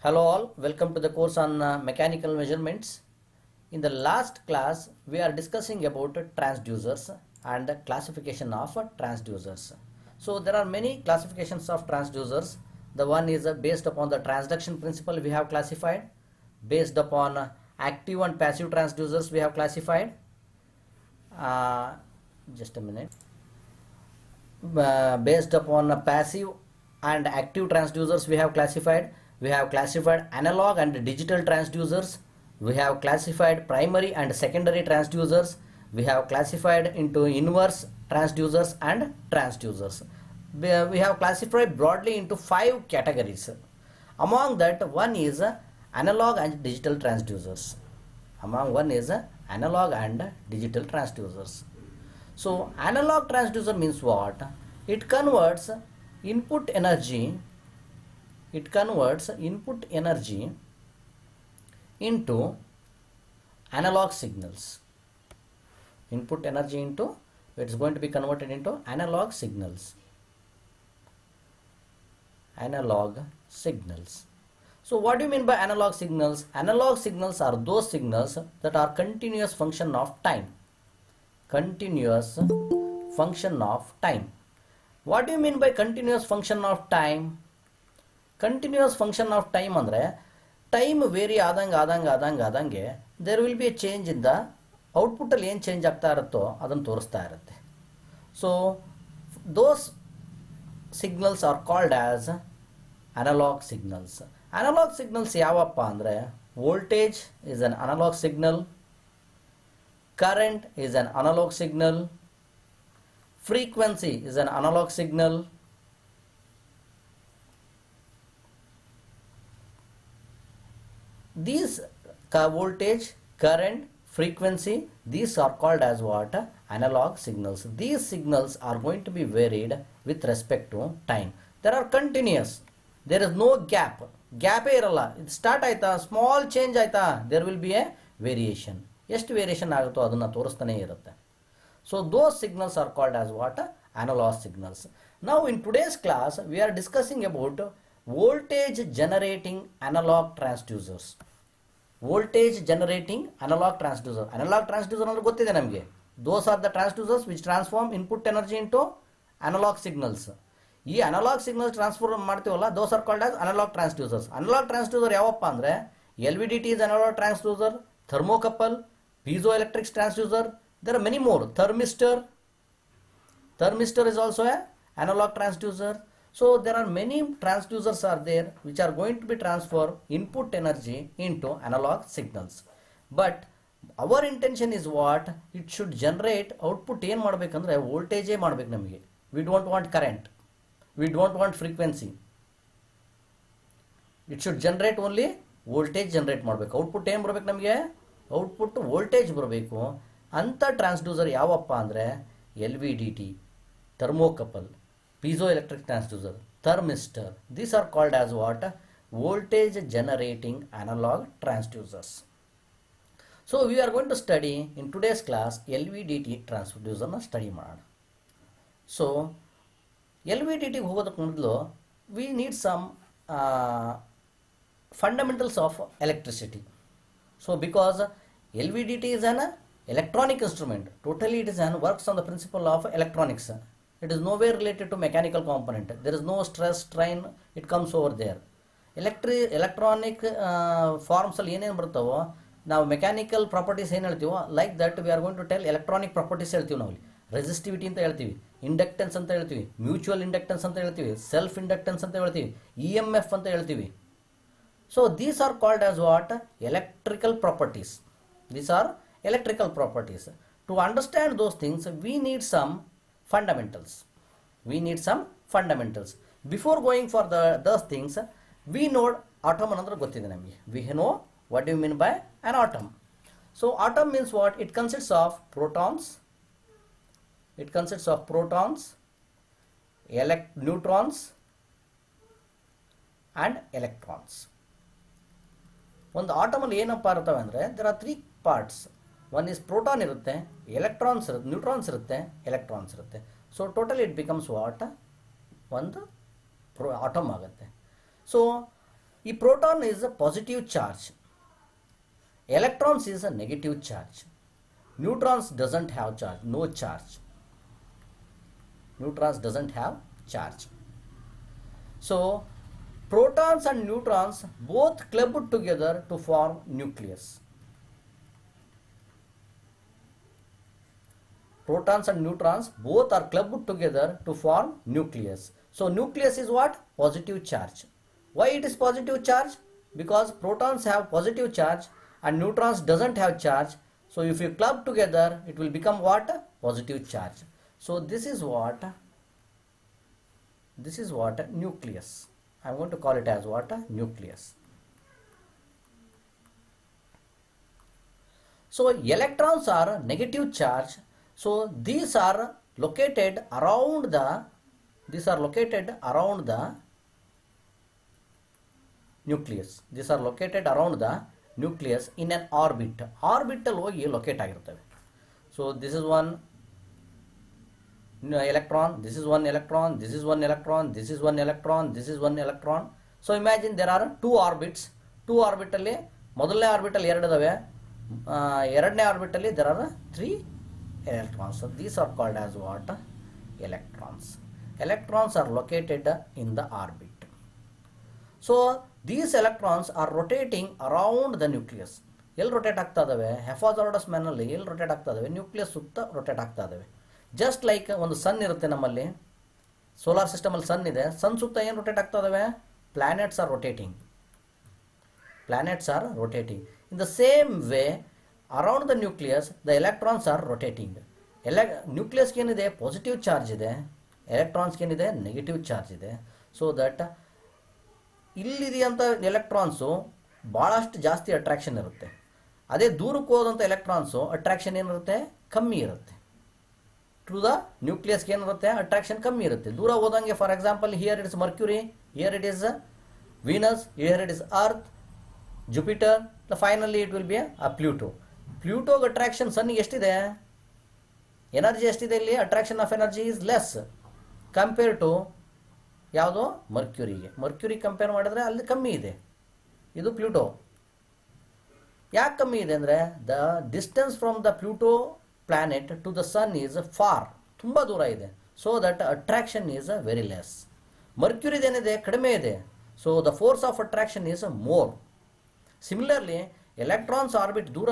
Hello all, welcome to the course on mechanical measurements. In the last class, we are discussing about transducers and the classification of transducers. So there are many classifications of transducers. The one is based upon the transduction principle we have classified. Based upon active and passive transducers we have classified. Just a minute. Based upon passive and active transducers we have classified analog and digital transducers, we have classified primary and secondary transducers, we have classified into inverse transducers and transducers. We have classified broadly into 5 categories. Among that, one is analog and digital transducers. So analog transducer means what? It converts input energy into analog signals. It's going to be converted into analog signals. So what do you mean by analog signals? Analog signals are those signals that are continuous function of time. What do you mean by continuous function of time? Continuous function of time andre time vary ಆದಂಗೆ there will be a change in the output ಅಲ್ಲಿ ಏನು change ಆಗ್ತಾ ಇರುತ್ತೋ ಅದನ್ನು ತೋರಿಸ್ತಾ ಇರುತ್ತೆ. So those signals are called as analog signals. Analog signals ಯಾವಪ್ಪ ಅಂದ್ರೆ voltage is an analog signal, current is an analog signal, frequency is an analog signal, these voltage, current, frequency, these are called as what? Analog signals. These signals are going to be varied with respect to time. There are continuous. There is no gap. Gap ಇರಲ್ಲ. It start ಆಯ್ತಾ, small change ಆಯ್ತಾ, there will be a variation. ಎಷ್ಟು variation ಆಗುತ್ತೋ ಅದನ್ನು ತೋರಿಸ್ತಾನೆ ಇರುತ್ತೆ. So those signals are called as what? Analog signals. Now in today's class we are discussing about voltage generating analog transducers. Analog transducer ಅಂದ್ರೆ ಗೊತ್ತಿದೆ ನಮಗೆ. Those are the transducers which transform input energy into analog signals. ಈ analog signals transform ಮಾಡ್ತೀವಲ್ಲ, those are called as analog transducers. Analog transducer ಯಾವಪ್ಪ ಅಂದ್ರೆ LVDT is analog transducer, thermocouple, piezoelectric transducer. There are many more. Thermistor is also a analog transducer. So there are many transducers are there which are going to be transfer input energy into analog signals. But our intention is what? It should generate output ಏನು ಮಾಡಬೇಕಂದ್ರೆ ವೋಲ್ಟೇಜೇ ಮಾಡಬೇಕು ನಮಗೆ. We don't want current. We don't want frequency. It should generate only voltage generate ಮಾಡಬೇಕು. Output ಏನು ಬರಬೇಕು ನಮಗೆ? Output voltage ಬರಬೇಕು. ಅಂತ ಟ್ರಾನ್ಸ್ಡ್ಯೂಸರ್ ಯಾವಪ್ಪ ಅಂದರೆ LVDT, thermocouple, piezoelectric transducer, thermistor. These are called as what? Voltage generating analog transducers. So we are going to study in today's class LVDT transducer na study ಮಾಡೋಣ. So LVDT ಹೋಗೋದಕ್ಕೆ ಮೊದಲು we need some fundamentals of electricity. So because LVDT is an electronic instrument, totally it is an works on the principle of electronics. It is nowhere related to mechanical component. There is no stress, strain, it comes over there. Electronic forms ಅಲ್ಲಿ ಏನೇನು ಬರ್ತಾವೋ ನಾವು mechanical properties ಏನು ಹೇಳ್ತೀವೋ like that we are going to tell electronic properties ಹೇಳ್ತೀವಿ ನಾವು. Resistivity ಅಂತ ಹೇಳ್ತೀವಿ, inductance ಅಂತ ಹೇಳ್ತೀವಿ, ಮ್ಯೂಚುವಲ್ ಇಂಡಕ್ಟೆನ್ಸ್ ಅಂತ ಹೇಳ್ತೀವಿ, ಸೆಲ್ಫ್ ಇಂಡಕ್ಟೆನ್ಸ್ ಅಂತ ಹೇಳ್ತೀವಿ, EMF ಅಂತ ಹೇಳ್ತೀವಿ. So these are called as what? Electrical properties. These are electrical properties. To understand those things, we need some fundamentals. Before going for those things, we know atom ಅಂದ್ರೆ ಗೊತ್ತಿದೆ ನಮಗೆ. We know what do you mean by an atom. So atom means what? It consists of protons, neutrons and electrons. ಒಂದು atom ಅಲ್ಲಿ ಏನಪ್ಪ ಇರ್ತವೆ ಅಂದರೆ there are 3 parts. One is proton ಇರುತ್ತೆ, electrons ಇರುತ್ತೆ, neutrons ಇರುತ್ತೆ, electrons ಇರುತ್ತೆ. So totally it becomes what? ಒಂದು atom ಆಗುತ್ತೆ. So ಈ proton is a positive charge, electrons is a negative charge, neutrons doesn't have charge, no charge, neutrons doesn't have charge. So protons and neutrons both clubbed together to form nucleus. Protons and neutrons both are clubbed together to form nucleus. So nucleus is what? Positive charge. Why it is positive charge? Because protons have positive charge and neutrons doesn't have charge. So if you club together, it will become what? Positive charge. So this is what nucleus. I am going to call it as what? Nucleus. So electrons are negative charge. So these are located around the nucleus. These are located around the nucleus in an orbit. Orbital ಹೋಗಿ locate ಆಗಿರ್ತವೆ. So this is one electron, this is one electron, this is one electron, this is one electron, this is one electron. So imagine there are two orbits. Two orbital ಮೊದಲನೇ orbital ಎರಡು ಇದಾವೆ, ಎರಡನೇ orbital there are three electrons. So these are called as what? Electrons. Electrons are located in the orbit. So these electrons are rotating around the nucleus. ಎಲ್ಲಿ rotate ಆಗ್ತಾ ಇದಾವೆ? ಹೆಫಾಜಾರ್ಡಸ್ ಮ್ಯಾನಲ್ಲಿ ಎಲ್ಲಿ rotate ಆಗ್ತಾ ಇದಾವೆ? ನ್ಯೂಕ್ಲಿಯಸ್ ಸುತ್ತ rotate ಆಗ್ತಾ ಇದಾವೆ. ಜಸ್ಟ್ ಲೈಕ್ ಒಂದು ಸನ್ ಇರುತ್ತೆ ನಮ್ಮಲ್ಲಿ, ಸೋಲಾರ್ ಸಿಸ್ಟಮ್ ಅಲ್ಲಿ ಸನ್ ಇದೆ, ಸನ್ ಸುತ್ತ ಏನು rotate ಆಗ್ತಾ ಇದಾವೆ? Planets R rotating. Planets are rotating. In the same way, around the nucleus, the electrons are rotating. Nucleus ಏನಿದೆ ಪಾಸಿಟಿವ್ ಚಾರ್ಜ್ ಇದೆ, ಎಲೆಕ್ಟ್ರಾನ್ಸ್ ಏನಿದೆ ನೆಗೆಟಿವ್ ಚಾರ್ಜ್ ಇದೆ. ಸೊ ದಟ್ ಇಲ್ಲಿದೆಯಂಥ ಎಲೆಕ್ಟ್ರಾನ್ಸು ಭಾಳಷ್ಟು ಜಾಸ್ತಿ ಅಟ್ರಾಕ್ಷನ್ ಇರುತ್ತೆ. ಅದೇ ದೂರಕ್ಕೆ ಹೋದಂಥ ಎಲೆಕ್ಟ್ರಾನ್ಸು ಅಟ್ರಾಕ್ಷನ್ ಏನಿರುತ್ತೆ? ಕಮ್ಮಿ ಇರುತ್ತೆ. ಟು ದ ನ್ಯೂಕ್ಲಿಯಸ್ಗೆ ಏನಿರುತ್ತೆ? ಅಟ್ರಾಕ್ಷನ್ ಕಮ್ಮಿ ಇರುತ್ತೆ. ದೂರ ಹೋದಂಗೆ for example here it is Mercury, here it is Venus, here it is Earth, Jupiter, finally it will be a Pluto. ಪ್ಲೂಟೋಗೆ ಅಟ್ರಾಕ್ಷನ್ ಸನ್ನಿಗೆ ಎಷ್ಟಿದೆ? ಎನರ್ಜಿ ಎಷ್ಟಿದೆ ಇಲ್ಲಿ? Attraction of energy is less compare to ಯಾವುದು? ಮರ್ಕ್ಯೂರಿಗೆ. ಮರ್ಕ್ಯೂರಿ ಕಂಪೇರ್ ಮಾಡಿದ್ರೆ ಅಲ್ಲಿ ಕಮ್ಮಿ ಇದೆ, ಇದು ಪ್ಲೂಟೋ. ಯಾಕೆ ಕಮ್ಮಿ ಇದೆ ಅಂದರೆ the distance from the Pluto planet to the sun is far, ತುಂಬ ದೂರ ಇದೆ. So that attraction is very less. ಮರ್ಕ್ಯೂರಿದೇನಿದೆ? ಕಡಿಮೆ ಇದೆ. So the force of attraction is more. Similarly electrons orbit ದೂರ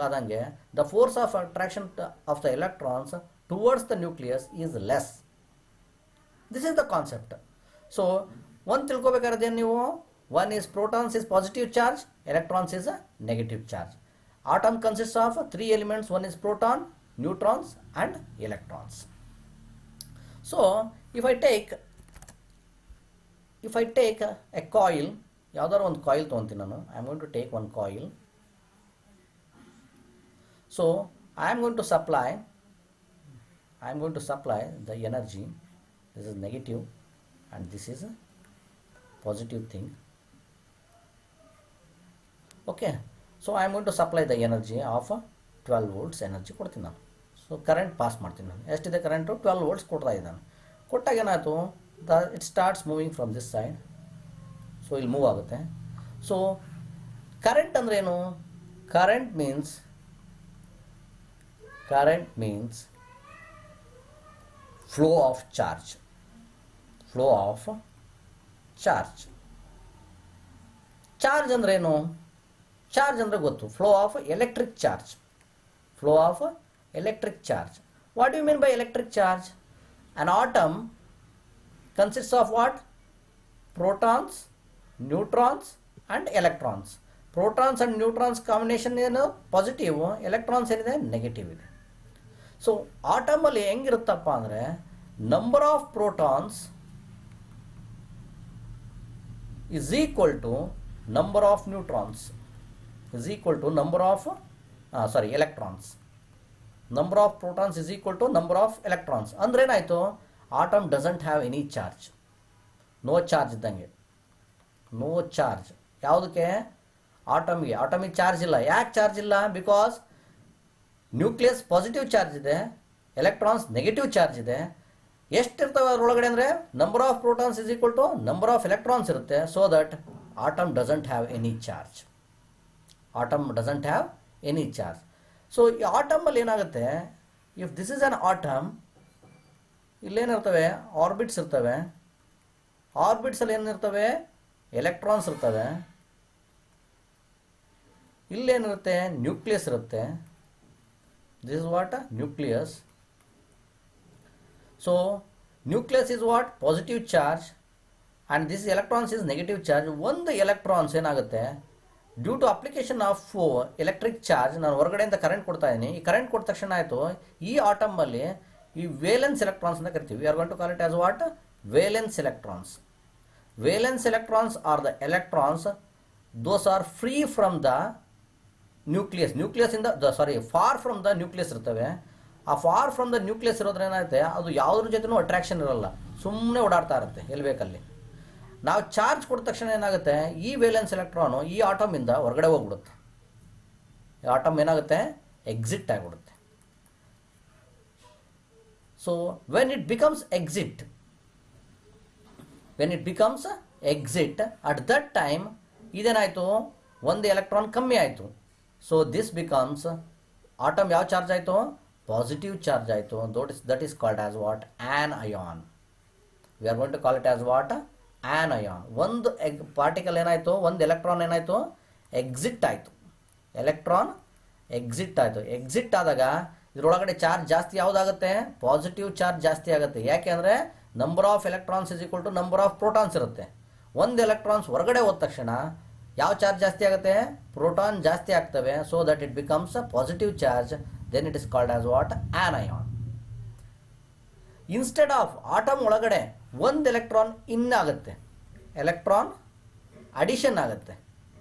ಆದಂಗೆ the force of attraction of the electrons towards the nucleus is less. This is the concept. So one ತಿಳ್ಕೊಬೇಕಾದ್ರೆ ನೀವು, one is protons is positive charge, electrons is a negative charge. Atom consists of three elements. One is proton, neutrons and electrons. So if I take a coil, ಯಾವ್ದಾದ್ರು ಒಂದು coil ತೊಗೊಂತೀನಿ ನಾನು. I am going to take one coil. So I am going to supply the energy. This is negative and this is a positive thing. Okay, so I am going to supply the energy of 12 volts energy ಕೊಡ್ತೀನಿ ನಾನು. So current pass ಮಾಡ್ತೀನಿ ನಾನು. ಎಷ್ಟಿದೆ current? 12 volts ಕೊಡ್ತಾ ಇದ್ದಾನೆ. ಕೊಟ್ಟಾಗ ಏನಾಯಿತು? It starts moving from this side. So ಇಲ್ಲಿ ಮೂವ್ ಆಗುತ್ತೆ. ಸೊ ಕರೆಂಟ್ ಅಂದ್ರೆ ಏನು? Current means flow of charge. Charge ಅಂದ್ರೆ ಏನು? ಚಾರ್ಜ್ ಅಂದ್ರೆ ಗೊತ್ತು, flow of electric charge. What do you mean by electric charge? An atom consists of what? Protons, neutrons and electrons. Protons and neutrons combination ಏನು? Positive, electrons ಏನಿದೆ? Negative ಇದೆ. So ಆಟಮಲ್ಲಿ ಹೆಂಗಿರುತ್ತಪ್ಪ ಅಂದರೆ number of protons is equal to number of neutrons is equal to number of electrons. Number of protons is equal to number of electrons. ಅಂದ್ರೆ ಏನಾಯ್ತು? Atom doesn't have any charge. No charge ಇದ್ದಂಗೆ. No charge. ಯಾವುದಕ್ಕೆ? ಆಟಮಿಗೆ charge ಇಲ್ಲ. ಯಾಕೆ charge ಇಲ್ಲ? Because nucleus positive charge ಇದೆ, electrons negative charge ಇದೆ. ಎಷ್ಟಿರ್ತವೆ ಅದರೊಳಗಡೆ ಅಂದರೆ number of protons is equal to number of electrons ಇರುತ್ತೆ. So that atom doesn't have any charge. Atom doesn't have any charge. So ಈ atom ಅಲ್ಲಿ ಏನಾಗುತ್ತೆ, if this is an atom, ಇಲ್ಲೇನಿರ್ತವೆ orbits ಇರ್ತವೆ, ಆರ್ಬಿಟ್ಸ್ ಅಲ್ಲಿ ಏನಿರ್ತವೆ ಎಲೆಕ್ಟ್ರಾನ್ಸ್ ಇರ್ತವೆ, ಇಲ್ಲೇನಿರುತ್ತೆ ನ್ಯೂಕ್ಲಿಯಸ್ ಇರುತ್ತೆ. This is what nucleus. So nucleus is what positive charge and this electrons is negative charge. ಒಂದು ಎಲೆಕ್ಟ್ರಾನ್ಸ್ ಏನಾಗುತ್ತೆ due to application of electric charge, ನಾನು ಹೊರಗಡೆಯಿಂದ ಕರೆಂಟ್ ಕೊಡ್ತಾ ಇದ್ದೀನಿ, ಈ ಕರೆಂಟ್ ಕೊಟ್ಟ ತಕ್ಷಣ ಆಯಿತು ಈ ಆಟಮಲ್ಲಿ ಈ ವೇಲೆನ್ಸ್ ಎಲೆಕ್ಟ್ರಾನ್ಸ್ ಅಂತ ಕರಿತೀವಿ. We are going to call it as what valence electrons. Valence electrons are the electrons those are free from the nucleus. Nucleus ಇಂದ ಫಾರ್ ಫ್ರಮ್ ದ ನ್ಯೂಕ್ಲಿಯಸ್ ಇರ್ತವೆ. ಆ ಫಾರ್ ಫ್ರಮ್ ದ ನ್ಯೂಕ್ಲಿಯಸ್ ಇರೋದ್ರೆ ಏನಾಗುತ್ತೆ, ಅದು ಯಾವುದ್ರ ಜೊತೆನೂ ಅಟ್ರಾಕ್ಷನ್ ಇರಲ್ಲ, ಸುಮ್ಮನೆ ಓಡಾಡ್ತಾ ಇರುತ್ತೆ ಎಲ್ಲಿ ಬೇಕಲ್ಲಿ. ನಾವು ಚಾರ್ಜ್ ಕೊಟ್ಟ ತಕ್ಷಣ ಏನಾಗುತ್ತೆ, ಈ ವೇಲೆನ್ಸ್ ಎಲೆಕ್ಟ್ರಾನು ಈ ಆಟಮಿಂದ ಹೊರಗಡೆ ಹೋಗ್ಬಿಡುತ್ತೆ. ಈ ಆಟಮ್ ಏನಾಗುತ್ತೆ ಎಕ್ಸಿಟ್ ಆಗಿಬಿಡುತ್ತೆ. So when it becomes exit at that time ಇದೇನಾಯಿತು, ಒಂದು ಎಲೆಕ್ಟ್ರಾನ್ ಕಮ್ಮಿ ಆಯಿತು. ಸೊ ದಿಸ್ ಬಿಕಮ್ಸ್ ಆಟಮ್ ಯಾವ ಚಾರ್ಜ್ ಆಯಿತು, ಪಾಸಿಟಿವ್ ಚಾರ್ಜ್ ಆಯಿತು. That is called as what an ion. We are going to call it as what an ion. ಒಂದು particle ಏನಾಯಿತು, ಒಂದು ಎಲೆಕ್ಟ್ರಾನ್ ಏನಾಯಿತು ಎಕ್ಸಿಟ್ ಆಯಿತು. ಎಲೆಕ್ಟ್ರಾನ್ ಎಕ್ಸಿಟ್ ಆಯಿತು. ಎಕ್ಸಿಟ್ ಆದಾಗ ಇದರೊಳಗಡೆ ಚಾರ್ಜ್ ಜಾಸ್ತಿ ಯಾವುದಾಗುತ್ತೆ, ಪಾಸಿಟಿವ್ ಚಾರ್ಜ್ ಜಾಸ್ತಿ ಆಗುತ್ತೆ. ಯಾಕೆ ಅಂದರೆ number of electrons is equal to number of protons ಇರುತ್ತೆ. ಒಂದು ಎಲೆಕ್ಟ್ರಾನ್ಸ್ ಹೊರಗಡೆ ಹೋದ ತಕ್ಷಣ ಯಾವ ಚಾರ್ಜ್ ಜಾಸ್ತಿ ಆಗುತ್ತೆ, ಪ್ರೋಟಾನ್ ಜಾಸ್ತಿ ಆಗ್ತವೆ. So that it becomes a positive charge. Then it is called as what an ion. Instead of atom ಒಳಗಡೆ ಒಂದು ಎಲೆಕ್ಟ್ರಾನ್ ಇನ್ ಆಗುತ್ತೆ, ಎಲೆಕ್ಟ್ರಾನ್ ಅಡಿಷನ್ ಆಗುತ್ತೆ.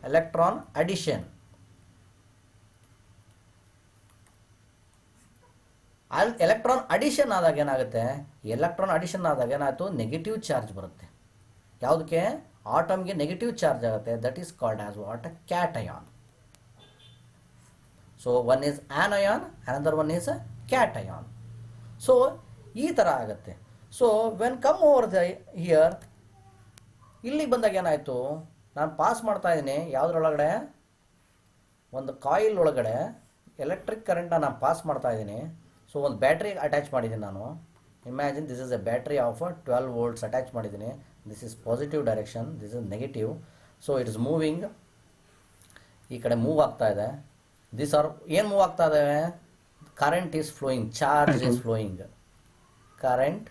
Electron addition. ಎಲೆಕ್ಟ್ರಾನ್ ಅಡಿಷನ್ ಆದಾಗ ಏನಾಗುತ್ತೆ, ಎಲೆಕ್ಟ್ರಾನ್ ಅಡಿಷನ್ ಆದಾಗ ಏನಾಯಿತು ನೆಗೆಟಿವ್ ಚಾರ್ಜ್ ಬರುತ್ತೆ. ಯಾವುದಕ್ಕೆ, ಆಟಮ್ಗೆ ನೆಗೆಟಿವ್ ಚಾರ್ಜ್ ಆಗುತ್ತೆ. That is called as what cation. So one is on ion, another one is cation. So ಈ ಥರ ಆಗುತ್ತೆ. So when come over the here, ಇಲ್ಲಿಗೆ ಬಂದಾಗ ಏನಾಯಿತು, ನಾನು ಪಾಸ್ ಮಾಡ್ತಾ ಇದ್ದೀನಿ ಯಾವುದ್ರೊಳಗಡೆ, ಒಂದು ಕಾಯಿಲ್ ಒಳಗಡೆ ಎಲೆಕ್ಟ್ರಿಕ್ ಕರೆಂಟ್ನ ನಾನು ಪಾಸ್ ಮಾಡ್ತಾ ಇದ್ದೀನಿ. ಸೊ ಒಂದು ಬ್ಯಾಟ್ರಿ ಅಟ್ಯಾಚ್ ಮಾಡಿದ್ದೀನಿ ನಾನು. Imagine this is a battery of 12 volts attach ಮಾಡಿದ್ದೀನಿ. This is positive direction, this is negative. So it is moving, ಈ ಕಡೆ ಮೂವ್ ಆಗ್ತಾ ಇದೆ. ದಿಸ್ ಆರ್ ಏನು ಮೂವ್ ಆಗ್ತಾ ಇದ್ದಾವೆ, current is flowing, charge is flowing. Current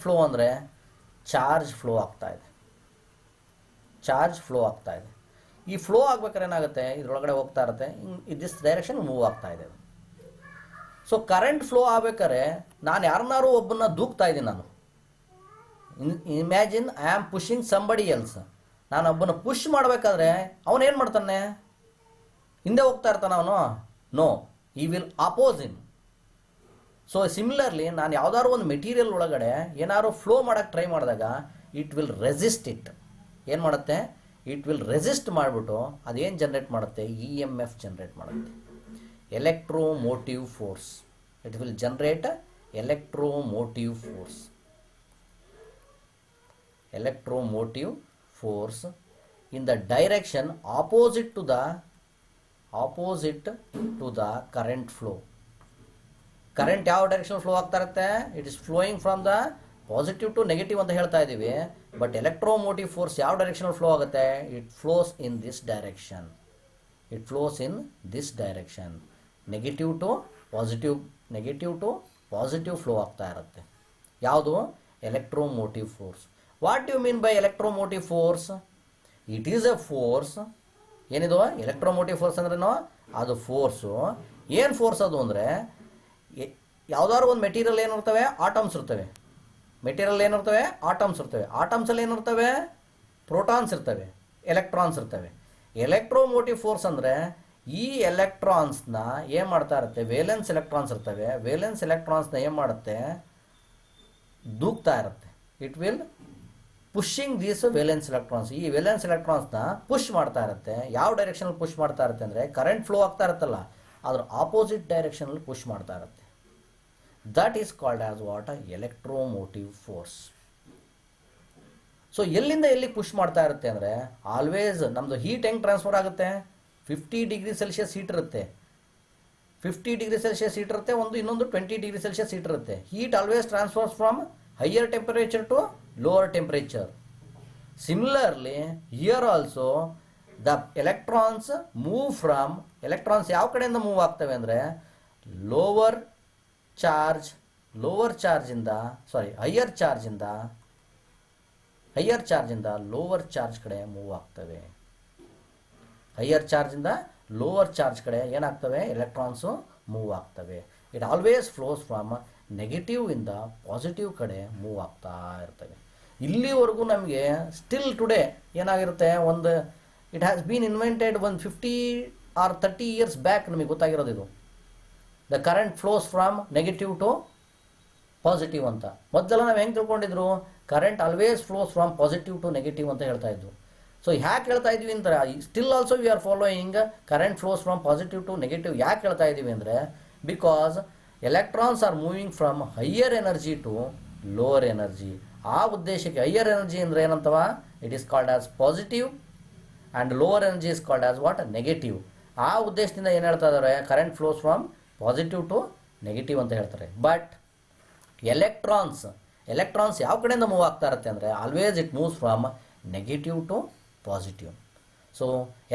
flow ಅಂದರೆ charge flow ಆಗ್ತಾ ಇದೆ. ಚಾರ್ಜ್ ಫ್ಲೋ ಆಗ್ತಾ ಇದೆ. ಈ ಫ್ಲೋ ಆಗ್ಬೇಕಾದ್ರೆ ಏನಾಗುತ್ತೆ, ಇದರೊಳಗಡೆ ಹೋಗ್ತಾ ಇರುತ್ತೆ, ದಿಸ್ ಡೈರೆಕ್ಷನ್ ಮೂವ್ ಆಗ್ತಾ ಇದೆ. ಸೊ ಕರೆಂಟ್ ಫ್ಲೋ ಆಗ್ಬೇಕಾದ್ರೆ ನಾನು ಯಾರನ್ನಾರು ಒಬ್ಬನ್ನ ದೂಕ್ತಾ ಇದ್ದೀನಿ. ನಾನು imagine I am pushing somebody else. ನಾನು ಒಬ್ಬನ ಪುಷ್ ಮಾಡಬೇಕಾದ್ರೆ ಅವನೇನು ಮಾಡ್ತಾನೆ, ಹಿಂದೆ ಹೋಗ್ತಾ ಇರ್ತಾನೆ ಅವನು. ನೋ, ಈ will oppose him. So similarly ನಾನು ಯಾವ್ದಾದ್ರು ಒಂದು ಮೆಟೀರಿಯಲ್ ಒಳಗಡೆ ಏನಾದ್ರು ಫ್ಲೋ ಮಾಡೋಕ್ಕೆ ಟ್ರೈ ಮಾಡಿದಾಗ ಇಟ್ ವಿಲ್ ರೆಸಿಸ್ಟ್ ಇಟ್. ಏನು ಮಾಡುತ್ತೆ, ಇಟ್ ವಿಲ್ ರೆಸಿಸ್ಟ್ ಮಾಡಿಬಿಟ್ಟು ಅದೇನು ಜನ್ರೇಟ್ ಮಾಡುತ್ತೆ, EMF ಜನ್ರೇಟ್ ಮಾಡುತ್ತೆ, electromotive force. It will generate electromotive force. Electromotive force in the direction opposite to the current flow. Current ಯಾವ ಡೈರೆಕ್ಷನ್ ಫ್ಲೋ ಆಗ್ತಾ ಇರುತ್ತೆ, it is flowing from the positive to negative ಅಂತ ಹೇಳ್ತಾ ಇದ್ದೀವಿ. But electromotive force ಯಾವ direction flow ಆಗುತ್ತೆ, it flows in this direction. It flows in this direction. Negative to positive flow ಆಗ್ತಾ ಇರುತ್ತೆ. ಯಾವುದು, electromotive force. What you mean by electromotive force? It is a force. ಏನಿದು electromotive force ಅಂದ್ರೇನು, ಅದು force. ಏನು force ಅದು ಅಂದರೆ, ಯಾವುದಾದ್ರು ಒಂದು ಮೆಟೀರಿಯಲ್ ಏನಿರ್ತವೆ, ಆಟಮ್ಸ್ ಇರ್ತವೆ. ಆಟಮ್ಸಲ್ಲಿ ಏನಿರ್ತವೆ, ಪ್ರೋಟಾನ್ಸ್ ಇರ್ತವೆ, ಎಲೆಕ್ಟ್ರಾನ್ಸ್ ಇರ್ತವೆ. ಎಲೆಕ್ಟ್ರೋಮೋಟಿವ್ ಫೋರ್ಸ್ ಅಂದರೆ ಈ ಎಲೆಕ್ಟ್ರಾನ್ಸ್ನ ಏನು ಮಾಡ್ತಾ ಇರುತ್ತೆ, ವೇಲೆನ್ಸ್ ಎಲೆಕ್ಟ್ರಾನ್ಸ್ ಇರ್ತವೆ. ವೇಲೆನ್ಸ್ ಎಲೆಕ್ಟ್ರಾನ್ಸ್ನ ಏನು ಮಾಡುತ್ತೆ, ದೂಕ್ತಾ ಇರುತ್ತೆ. It will pushing these valence electrons. ಈ ವೇಲೆನ್ಸ್ ಎಲೆಕ್ಟ್ರಾನ್ಸ್ನ ಪುಷ್ ಮಾಡ್ತಾ ಇರುತ್ತೆ. ಯಾವ ಡೈರೆಕ್ಷನಲ್ಲಿ ಪುಷ್ ಮಾಡ್ತಾ ಇರುತ್ತೆ ಅಂದರೆ, ಕರೆಂಟ್ ಫ್ಲೋ ಆಗ್ತಾ ಇರುತ್ತಲ್ಲ ಅದ್ರ ಆಪೋಸಿಟ್ ಡೈರೆಕ್ಷನಲ್ಲಿ ಪುಷ್ ಮಾಡ್ತಾ ಇರುತ್ತೆ. That is called as what, electromotive force. So ಎಲ್ಲಿಂದ ಎಲ್ಲಿ ಪುಷ್ ಮಾಡ್ತಾ ಇರುತ್ತೆ ಅಂದರೆ ಆಲ್ವೇಸ್ ನಮ್ಮದು ಹೀಟ್ ಹೆಂಗೆ ಟ್ರಾನ್ಸ್ಫರ್ ಆಗುತ್ತೆ, 50 ಡಿಗ್ರಿ ಸೆಲ್ಸಿಯಸ್ ಹೀಟ್ ಇರುತ್ತೆ, 50 ಡಿಗ್ರಿ ಸೆಲ್ಸಿಯಸ್ ಹೀಟ್ ಇರುತ್ತೆ, ಇನ್ನೊಂದು 20 ಡಿಗ್ರಿ ಸೆಲ್ಸಿಯಸ್ ಹೀಟ್ ಇರುತ್ತೆ. Heat always transfers from higher temperature to lower temperature. Similarly here also the electrons move from, electrons ಯಾವ ಕಡೆಯಿಂದ ಮೂವ್ ಆಗ್ತವೆ ಅಂದರೆ ಲೋವರ್ ಚಾರ್ಜಿಂದ ಹೈಯರ್ ಚಾರ್ಜಿಂದ ಲೋವರ್ ಚಾರ್ಜ್ ಕಡೆ ಮೂವ್ ಆಗ್ತವೆ. ಹೈಯರ್ ಚಾರ್ಜಿಂದ ಲೋವರ್ ಚಾರ್ಜ್ ಕಡೆ ಏನಾಗ್ತವೆ, ಎಲೆಕ್ಟ್ರಾನ್ಸು ಮೂವ್ ಆಗ್ತವೆ. It always flows from negative ಇಂದ ಪಾಸಿಟಿವ್ ಕಡೆ ಮೂವ್ ಆಗ್ತಾ ಇರ್ತವೆ. ಇಲ್ಲಿವರೆಗೂ ನಮಗೆ ಸ್ಟಿಲ್ ಟುಡೇ ಏನಾಗಿರುತ್ತೆ, it has been invented 50 or 30 years back ನಮಗೆ ಗೊತ್ತಾಗಿರೋದು ಇದು. The current flows from negative to positive ಅಂತ. ಮೊದಲೆಲ್ಲ ನಾವು ಹೆಂಗೆ ತಿಳ್ಕೊಂಡಿದ್ರು, current always flows from positive to negative ಅಂತ ಹೇಳ್ತಾ ಇದ್ವು. ಸೊ ಯಾಕೆ ಹೇಳ್ತಾ ಇದ್ವಿ ಅಂದರೆ still also we are following current flows from positive to negative. ಯಾಕೆ ಹೇಳ್ತಾ ಇದ್ದೀವಿ ಅಂದರೆ because electrons are moving from higher energy to lower energy. ಆ ಉದ್ದೇಶಕ್ಕೆ ಹೈಯರ್ ಎನರ್ಜಿ ಅಂದರೆ ಏನಂತವ, it is called as positive and lower energy is called as what, negative. ಆ ಉದ್ದೇಶದಿಂದ ಏನು ಹೇಳ್ತಾ ಇದ್ದಾರೆ, current flows from positive to negative ಅಂತ ಹೇಳ್ತಾರೆ. ಬಟ್ ಎಲೆಕ್ಟ್ರಾನ್ಸ್ ಯಾವ ಕಡೆಯಿಂದ ಮೂವ್ ಆಗ್ತಾ ಇರುತ್ತೆ ಅಂದರೆ always it moves from negative to positive. So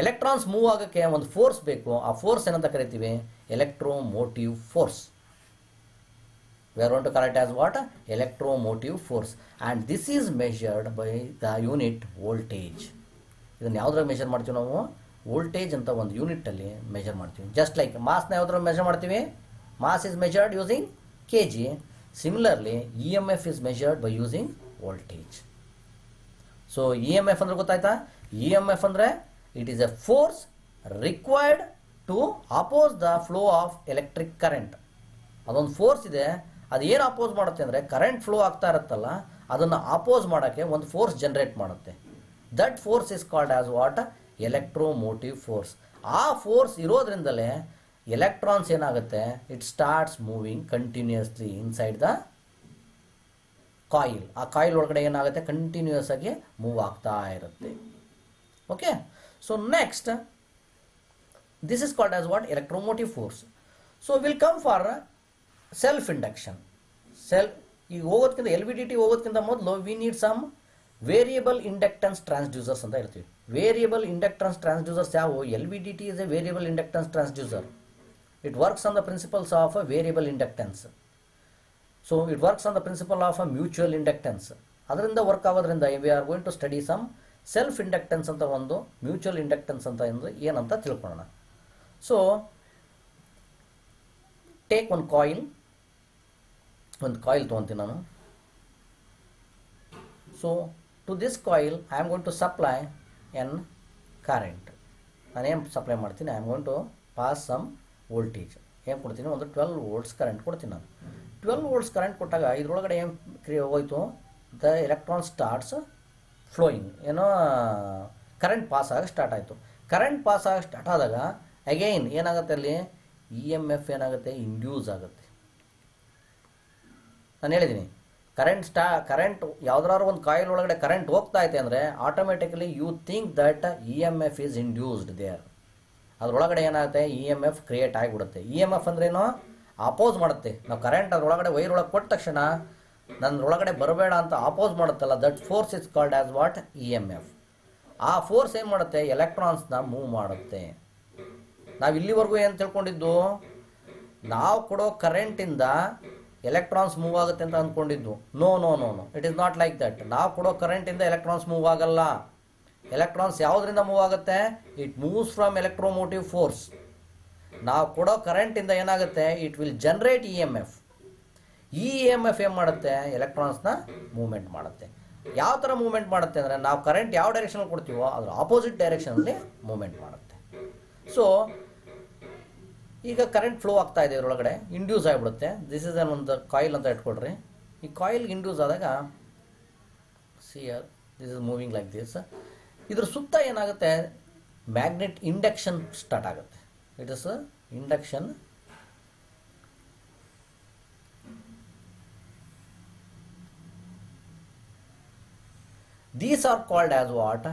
electrons move ಆಗೋಕ್ಕೆ ಒಂದು ಫೋರ್ಸ್ ಬೇಕು. ಆ ಫೋರ್ಸ್ ಏನಂತ ಕರಿತೀವಿ, electromotive force. We are going to call it as what? Electromotive force. And this is measured by the unit voltage. ಇದನ್ನು ಯಾವುದ್ರಾಗ measure ಮಾಡ್ತೀವಿ ನಾವು, ವೋಲ್ಟೇಜ್ ಅಂತ ಒಂದು ಯೂನಿಟಲ್ಲಿ ಮೆಷರ್ ಮಾಡ್ತೀವಿ. ಜಸ್ಟ್ ಲೈಕ್ ಮಾಸ್ನ ಯಾವುದ್ರಾಗ ಮೆಷರ್ ಮಾಡ್ತೀವಿ, mass is measured using kg. Similarly EMF is measured by using voltage. So EMF ಅಂದ್ರೆ ಗೊತ್ತಾಯ್ತಾ, EMF ಅಂದರೆ it is a force required to oppose the flow of electric current. ಅದೊಂದು force ಇದೆ, ಅದು ಏನು ಅಪೋಸ್ ಮಾಡುತ್ತೆ ಅಂದರೆ ಕರೆಂಟ್ ಫ್ಲೋ ಆಗ್ತಾ ಇರುತ್ತಲ್ಲ ಅದನ್ನು ಅಪೋಸ್ ಮಾಡೋಕ್ಕೆ ಒಂದು ಫೋರ್ಸ್ ಜನರೇಟ್ ಮಾಡುತ್ತೆ. That force is called as what, electromotive force. ಆ ಫೋರ್ಸ್ ಇರೋದ್ರಿಂದಲೇ ಎಲೆಕ್ಟ್ರಾನ್ಸ್ ಏನಾಗುತ್ತೆ, it starts moving continuously inside the coil. ಆ ಕಾಯಿಲ್ ಒಳಗಡೆ ಏನಾಗುತ್ತೆ, ಕಂಟಿನ್ಯೂಸ್ ಆಗಿ ಮೂವ್ ಆಗ್ತಾ ಇರುತ್ತೆ. Okay, so next this is called as what, electromotive force. So will come for self induction. ಈಗ ಹೋಗೋದಕ್ಕಿಂತ LVDT ಹೋಗೋದಕ್ಕಿಂತ ಮೊದಲು we need some variable inductance transducers ಅಂತ ಹೇಳ್ತೀವಿ. ವೇರಿಯಬಲ್ ಇಂಡಕ್ಟೆನ್ಸ್ ಟ್ರಾನ್ಸ್ಡ್ಯೂಸರ್ಸ್ ಯಾವುವು, LVDT is a variable inductance transducer. It works on the principles of variable inductance. So it works on the principle of mutual inductance. ಅದರಿಂದ work ಆಗೋದ್ರಿಂದ we are going to study some self inductance ಅಂತ ಒಂದು, mutual inductance ಅಂತ ಏನಂತ ತಿಳ್ಕೊಳ್ಳೋಣ. So take ಒಂದು coil ತೊಗೊತೀನಿ ನಾನು. So to this coil I am going to supply an current. ನಾನೇನು ಸಪ್ಲೈ ಮಾಡ್ತೀನಿ, I am going to pass some voltage. ಏನು ಕೊಡ್ತೀನಿ, ಒಂದು 12 volts ಕರೆಂಟ್ ಕೊಡ್ತೀನಿ ನಾನು. 12 volts ಕರೆಂಟ್ ಕೊಟ್ಟಾಗ ಇದ್ರೊಳಗಡೆ ಏನು ಹೋಯ್ತು, ದ ಎಲೆಕ್ಟ್ರಾನ್ ಸ್ಟಾರ್ಟ್ಸ್ ಫ್ಲೋಯಿಂಗ್, ಏನೋ ಕರೆಂಟ್ ಪಾಸ್ ಆಗಿ ಸ್ಟಾರ್ಟ್ ಆಯಿತು. ಕರೆಂಟ್ ಪಾಸ್ ಆಗಿ ಸ್ಟಾರ್ಟ್ ಆದಾಗ ಅಗೈನ್ ಏನಾಗುತ್ತೆ, ಅಲ್ಲಿ EMF ಏನಾಗುತ್ತೆ, ಇಂಡ್ಯೂಸ್ ಆಗುತ್ತೆ. ನಾನು ಹೇಳಿದ್ದೀನಿ, ಕರೆಂಟ್ ಯಾವುದಾದ್ರು ಒಂದು ಕಾಯಿಲ್ ಒಳಗಡೆ ಕರೆಂಟ್ ಹೋಗ್ತಾ ಐತೆ ಅಂದರೆ automatically you think that EMF is induced there. ಅದರೊಳಗಡೆ ಏನಾಗುತ್ತೆ, EMF ಕ್ರಿಯೇಟ್ ಆಗಿಬಿಡುತ್ತೆ. EMF ಅಂದ್ರೇನು, ಅಪೋಸ್ ಮಾಡುತ್ತೆ. ನಾವು ಕರೆಂಟ್ ಅದರೊಳಗಡೆ ವೈರ್ ಒಳಗೆ ಕೊಟ್ಟ ತಕ್ಷಣ ನನ್ನೊಳಗಡೆ ಬರಬೇಡ ಅಂತ ಅಪೋಸ್ ಮಾಡುತ್ತಲ್ಲ, that force is called as what, EMF. ಆ ಫೋರ್ಸ್ ಏನು ಮಾಡುತ್ತೆ, ಎಲೆಕ್ಟ್ರಾನ್ಸ್ನ ಮೂವ್ ಮಾಡುತ್ತೆ. ನಾವು ಇಲ್ಲಿವರೆಗೂ ಏನು ತಿಳ್ಕೊಂಡಿದ್ದು, ನಾವು ಕೊಡೋ ಕರೆಂಟಿಂದ ಎಲೆಕ್ಟ್ರಾನ್ಸ್ ಮೂವ್ ಆಗುತ್ತೆ ಅಂತ ಅಂದ್ಕೊಂಡಿದ್ದು. No, it is not like that. ನಾವು ಕೊಡೋ ಕರೆಂಟಿಂದ ಎಲೆಕ್ಟ್ರಾನ್ಸ್ ಮೂವ್ ಆಗಲ್ಲ. ಎಲೆಕ್ಟ್ರಾನ್ಸ್ ಯಾವುದರಿಂದ ಮೂವ್ ಆಗುತ್ತೆ, it moves from electromotive force. ನಾವು ಕೊಡೋ ಕರೆಂಟಿಂದ ಏನಾಗುತ್ತೆ, ಇಟ್ ವಿಲ್ ಜನರೇಟ್ EMF. ಈ EMF ಏನು ಮಾಡುತ್ತೆ, ಎಲೆಕ್ಟ್ರಾನ್ಸ್ನ ಮೂವ್ಮೆಂಟ್ ಮಾಡುತ್ತೆ. ಯಾವ ಥರ ಮೂವ್ಮೆಂಟ್ ಮಾಡುತ್ತೆ ಅಂದರೆ, ನಾವು ಕರೆಂಟ್ ಯಾವ ಡೈರೆಕ್ಷನಲ್ಲಿ ಕೊಡ್ತೀವೋ ಅದರ ಆಪೋಸಿಟ್ ಡೈರೆಕ್ಷನಲ್ಲಿ ಮೂವ್ಮೆಂಟ್ ಮಾಡುತ್ತೆ. ಸೊ ಈಗ ಕರೆಂಟ್ ಫ್ಲೋ ಆಗ್ತಾ ಇದೆ, ಇದರೊಳಗಡೆ ಇಂಡ್ಯೂಸ್ ಆಗಿಬಿಡುತ್ತೆ. ದಿಸ್ ಇಸ್ ಒಂದು ಕಾಯಿಲ್ ಅಂತ ಇಟ್ಕೊಳ್ರಿ. ಈ ಕಾಯಿಲ್ಗೆ ಇಂಡ್ಯೂಸ್ ಆದಾಗ this is moving like this. ಇದ್ರ ಸುತ್ತ ಏನಾಗುತ್ತೆ, ಮ್ಯಾಗ್ನೆಟ್ ಇಂಡಕ್ಷನ್ ಸ್ಟಾರ್ಟ್ ಆಗುತ್ತೆ. It is induction. These are called as what?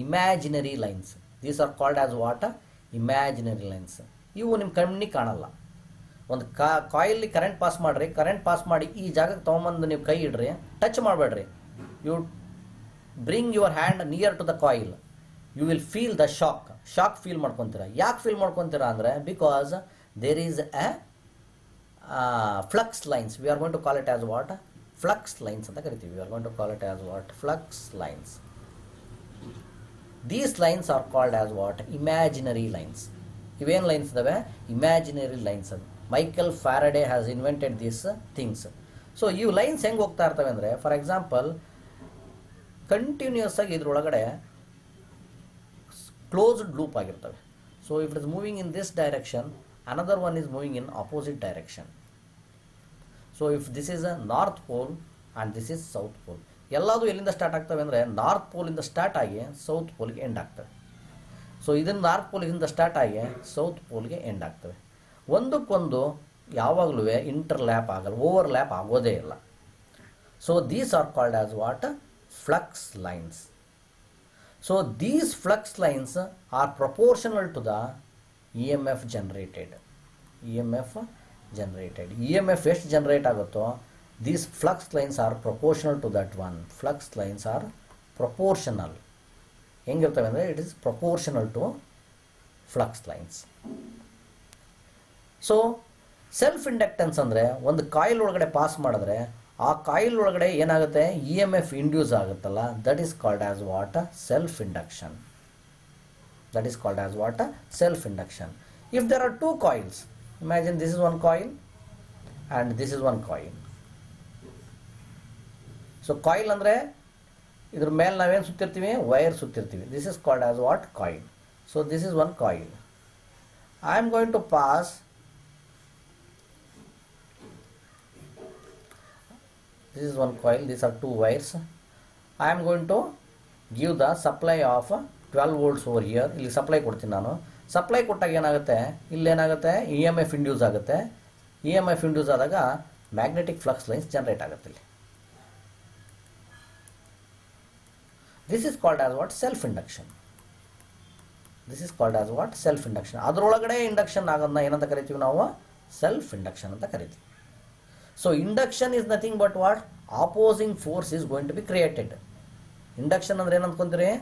Imaginary lines. These are called as what? Imaginary lines. ಇವು ನಿಮ್ಮ ಕಣ್ಣಿಗೆ ಕಾಣಲ್ಲ. ಒಂದು ಕಾಯಿಲ್ ಕರೆಂಟ್ ಪಾಸ್ ಮಾಡಿರಿ, ಕರೆಂಟ್ ಪಾಸ್ ಮಾಡಿ ಈ ಜಾಗಕ್ಕೆ ತೊಗೊಂಬಂದು ನೀವು ಕೈ ಇಡ್ರಿ, ಟಚ್ ಮಾಡಬೇಡ್ರಿ. You bring your hand near to the coil, you will feel the shock feel ಮಾಡ್ಕೊತೀರಾ. ಯಾಕೆ ಫೀಲ್ ಮಾಡ್ಕೊತೀರಾ ಅಂದರೆ because there is a flux lines. We are going to call it as what? Flux lines ಅಂತ ಕರಿತೀವಿ. We are going to call it as what? Flux lines. These lines are called as what? Imaginary lines. ಇವೇನು lines ಇದಾವೆ? Imaginary lines. ಅದು Michael Faraday has invented these things. So ಇವು lines ಹೆಂಗೆ ಹೋಗ್ತಾ ಇರ್ತವೆ ಅಂದರೆ, ಫಾರ್ ಎಕ್ಸಾಂಪಲ್ ಕಂಟಿನ್ಯೂಸ್ ಆಗಿ ಇದ್ರೊಳಗಡೆ ಕ್ಲೋಸ್ಡ್ ಲೂಪ್ ಆಗಿರ್ತವೆ. So if it is moving in this direction, another one is moving in opposite direction. So if this is a north pole and this is south pole, ಎಲ್ಲದು ಎಲ್ಲಿಂದ start ಆಗ್ತವೆ ಅಂದರೆ north ಪೋಲಿಂದ start ಆಗಿ south ಪೋಲ್ಗೆ end ಆಗ್ತವೆ. So ಇದನ್ನು north ಪೋಲಿಂದ ಸ್ಟಾರ್ಟ್ ಆಗಿ ಸೌತ್ ಪೋಲ್ಗೆ ಎಂಡ್ ಆಗ್ತವೆ. ಒಂದಕ್ಕೊಂದು ಯಾವಾಗಲೂ ಇಂಟರ್ಲ್ಯಾಪ್ ಆಗಲ್ಲ, ಓವರ್ಲ್ಯಾಪ್ ಆಗೋದೇ ಇಲ್ಲ. So these are called as what? Flux lines. So these flux lines are proportional to the EMF generated. EMF generated. EMF ಎಷ್ಟು ಜನರೇಟ್ ಆಗುತ್ತೋ, these flux lines are proportional to that one. Flux lines are proportional. ಹೆಂಗಿರ್ತವೆ ಅಂದರೆ it is proportional to flux lines. So self inductance ಅಂದರೆ ಒಂದು coil ಒಳಗಡೆ pass ಮಾಡಿದ್ರೆ ಆ coil ಒಳಗಡೆ ಏನಾಗುತ್ತೆ? EMF ಇಂಡ್ಯೂಸ್ ಆಗುತ್ತಲ್ಲ, that is called as what? Self induction. That is called as what? Self-induction. If there are two coils, imagine this is one coil and this is one coil. So coil andre idr mele naven suttirtivi? Wire suttirtivi. This is called as what? Coil. So this is one coil. I am going to pass this is one coil, these are two wires. I am going to give the supply of 12 volts over here. ಇಲ್ಲಿ supply ಕೊಡ್ತೀನಿ ನಾನು. Supply ಕೊಟ್ಟಾಗ ಏನಾಗುತ್ತೆ? ಇಲ್ಲೇನಾಗುತ್ತೆ? EMF induce ಆಗುತ್ತೆ. EMF induce ಆದಾಗ magnetic flux lines generate ಆಗುತ್ತೆ ಇಲ್ಲಿ. This is called as what? Self induction. This is called as what? Self induction. ಅದರೊಳಗಡೆ ಇಂಡಕ್ಷನ್ ಆಗೋದನ್ನ ಏನಂತ ಕರಿತೀವಿ ನಾವು? ಸೆಲ್ಫ್ ಇಂಡಕ್ಷನ್ ಅಂತ ಕರಿತೀವಿ. So induction is nothing but what? Opposing force is going to be created. Induction ಅಂದ್ರೆ ಏನು ಅಂದ್ಕೊಂತೀರಿ?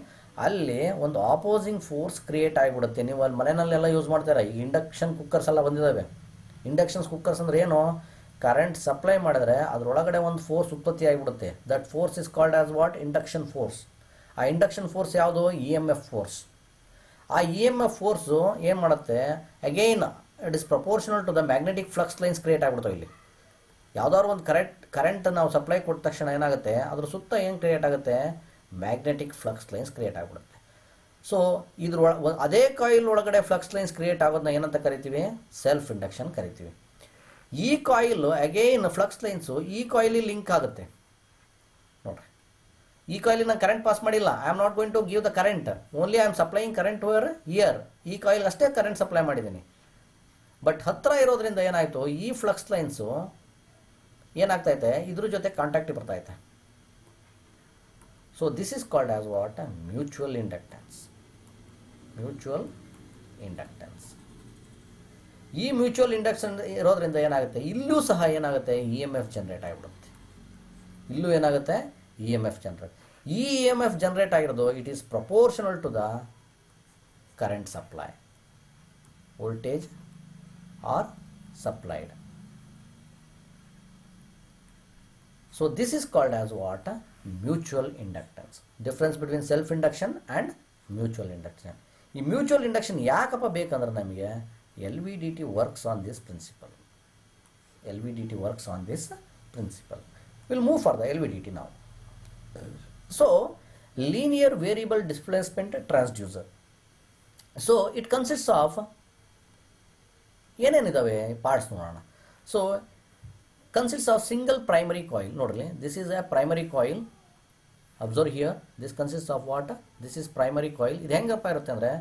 ಅಲ್ಲಿ ಒಂದು ಆಪೋಸಿಂಗ್ ಫೋರ್ಸ್ ಕ್ರಿಯೇಟ್ ಆಗಿಬಿಡುತ್ತೆ. ನೀವು ಅಲ್ಲಿ ಮನೆಯಲ್ಲೆಲ್ಲ ಯೂಸ್ ಮಾಡ್ತೀರಾ, ಈ ಇಂಡಕ್ಷನ್ ಕುಕ್ಕರ್ಸ್ ಎಲ್ಲ ಬಂದಿದ್ದಾವೆ. ಇಂಡಕ್ಷನ್ಸ್ ಕುಕ್ಕರ್ಸ್ ಅಂದ್ರೆ ಏನು? ಕರೆಂಟ್ ಸಪ್ಲೈ ಮಾಡಿದ್ರೆ ಅದರೊಳಗಡೆ ಒಂದು ಫೋರ್ಸ್ ಉತ್ಪತ್ತಿ ಆಗಿಬಿಡುತ್ತೆ. That force is called as what? Induction force. ಆ ಇಂಡಕ್ಷನ್ ಫೋರ್ಸ್ ಯಾವುದು? EMF force. ಆ EMF ಫೋರ್ಸು ಏನು ಮಾಡುತ್ತೆ? Again it is proportional to the magnetic flux lines create ಆಗಿಬಿಡ್ತಾವೆ. ಇಲ್ಲಿ ಯಾವುದಾದ್ರು ಒಂದು ಕರೆಂಟ್ ನಾವು ಸಪ್ಲೈ ಕೊಟ್ಟ ತಕ್ಷಣ ಏನಾಗುತ್ತೆ? ಅದ್ರ ಸುತ್ತ ಏನು ಕ್ರಿಯೇಟ್ ಆಗುತ್ತೆ? ಮ್ಯಾಗ್ನೆಟಿಕ್ ಫ್ಲಕ್ಸ್ ಲೈನ್ಸ್ ಕ್ರಿಯೇಟ್ ಆಗಿಬಿಡುತ್ತೆ. ಸೊ ಇದ್ರೊಳ ಅದೇ ಕಾಯಿಲ್ ಒಳಗಡೆ ಫ್ಲಕ್ಸ್ ಲೈನ್ಸ್ ಕ್ರಿಯೇಟ್ ಆಗೋದನ್ನ ಏನಂತ ಕರಿತೀವಿ? ಸೆಲ್ಫ್ ಇಂಡಕ್ಷನ್ ಕರಿತೀವಿ. ಈ ಕಾಯಿಲ್ ಅಗೈನ್ ಫ್ಲಕ್ಸ್ ಲೈನ್ಸು ಈ ಕಾಯಿಲಿಗೆ ಲಿಂಕ್ ಆಗುತ್ತೆ. ನೋಡ್ರಿ, ಈ ಕಾಯಿಲಿಗೆ ನಾನು ಕರೆಂಟ್ ಪಾಸ್ ಮಾಡಿಲ್ಲ. I am not going to give the current, only I am supplying current over here. ಈ ಕಾಯಿಲ್ ಅಷ್ಟೇ ಕರೆಂಟ್ ಸಪ್ಲೈ ಮಾಡಿದ್ದೀನಿ. ಬಟ್ ಹತ್ತಿರ ಇರೋದ್ರಿಂದ ಏನಾಯಿತು? ಈ ಫ್ಲಕ್ಸ್ ಲೈನ್ಸು ಏನಾಗ್ತೈತೆ? ಇದ್ರ ಜೊತೆ ಕಾಂಟ್ಯಾಕ್ಟ್ ಬರ್ತೈತೆ. So this is called as what? Mutual inductance. Mutual inductance. ಈ ಮ್ಯೂಚುವಲ್ ಇಂಡಕ್ಷನ್ ಇರೋದ್ರಿಂದ ಏನಾಗುತ್ತೆ? ಇಲ್ಲೂ ಸಹ ಏನಾಗುತ್ತೆ? EMF ಜನರೇಟ್ ಆಗಿಬಿಡುತ್ತೆ. ಇಲ್ಲೂ ಏನಾಗುತ್ತೆ? EMF generate. ಈ EMF ಜನರೇಟ್ ಆಗಿರೋದು it is proportional to the current supply. Voltage are supplied. So this is called as what? Mutual inductance. Difference between self induction and mutual induction. ಈ mutual induction ಯಾಕಪ್ಪ ಬೇಕಂದ್ರೆ ನಮಗೆ LVDT works on this principle. LVDT works on this principle. We'll move for the LVDT now. So linear variable displacement transducer. So it consists of ಏನೇನಿದಾವೆ parts ನೋಡೋಣ. So consists of single primary coil. Notice this is a primary coil. Observe here, this consists of what? This is primary coil. ಇದು ಹೆಂಗಪ್ಪ ಇರುತ್ತೆ ಅಂದರೆ,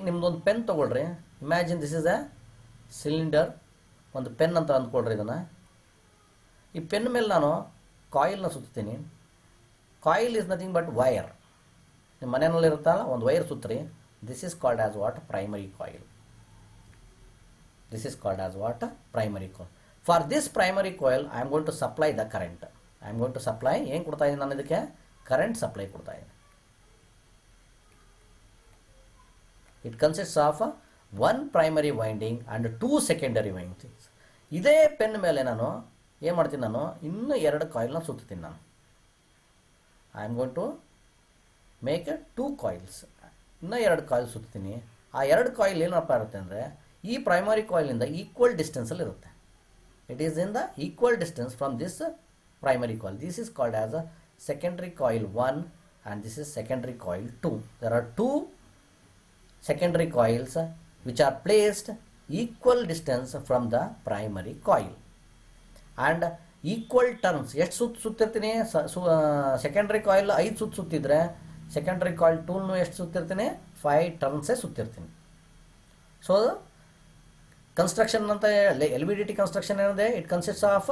ನಿಮ್ದೊಂದು pen ತೊಗೊಳ್ರಿ. Imagine this is a cylinder, ಒಂದು pen ಅಂತ ಅಂದ್ಕೊಳ್ರಿ. ಇದನ್ನು ಈ ಪೆನ್ ಮೇಲೆ ನಾನು ಕಾಯಿಲ್ನ ಸುತ್ತೀನಿ. Coil is nothing but wire. ನಿಮ್ಮ ಮನೆಯಲ್ಲಿ ಇರುತ್ತಲ್ಲ ಒಂದು ವೈರ್ ಸುತ್ತರಿ. This is called as what? Primary coil. This is called as what? Primary coil. For this primary coil, I am going to supply the current. I am going to supply, ಏನು ಕೊಡ್ತಾ ಇದ್ದೀನಿ ನಾನು ಇದಕ್ಕೆ? Current supply ಕೊಡ್ತಾ ಇದ್ದೀನಿ. It consists of one primary winding and two secondary windings. ಇದೇ pen ಮೇಲೆ ನಾನು ಏನು ಮಾಡ್ತೀನಿ? ನಾನು ಇನ್ನೂ ಎರಡು ಕಾಯಿಲ್ನ ಸುತ್ತೀನಿ ನಾನು. I am going to make two coils. ಇನ್ನೂ ಎರಡು ಕಾಯಿಲ್ ಸುತ್ತೀನಿ. ಆ ಎರಡು ಕಾಯಿಲ್ ಏನಪ್ಪ ಇರುತ್ತೆ ಅಂದರೆ ಈ ಪ್ರೈಮರಿ ಕಾಯಿಲಿಂದ ಈಕ್ವಲ್ ಡಿಸ್ಟೆನ್ಸಲ್ಲಿ ಇರುತ್ತೆ. It is in the equal distance from this primary coil. This is called as a secondary coil 1 and this is secondary coil 2. There are two secondary coils which are placed equal distance from the primary coil and equal turns. ಎಷ್ಟು ಸುತ್ತಿರ್ತೀನಿ? Secondary coil 5 ಸುತ್ತಿದ್ರೆ secondary coil 2 ಎಷ್ಟು ಸುತ್ತಿರ್ತೀನಿ? 5 ಟರ್ನ್ಸೇ ಸುತ್ತಿರ್ತೀನಿ. So construction ಅಂತ LVDT construction ಏನಿದೆ? It consists of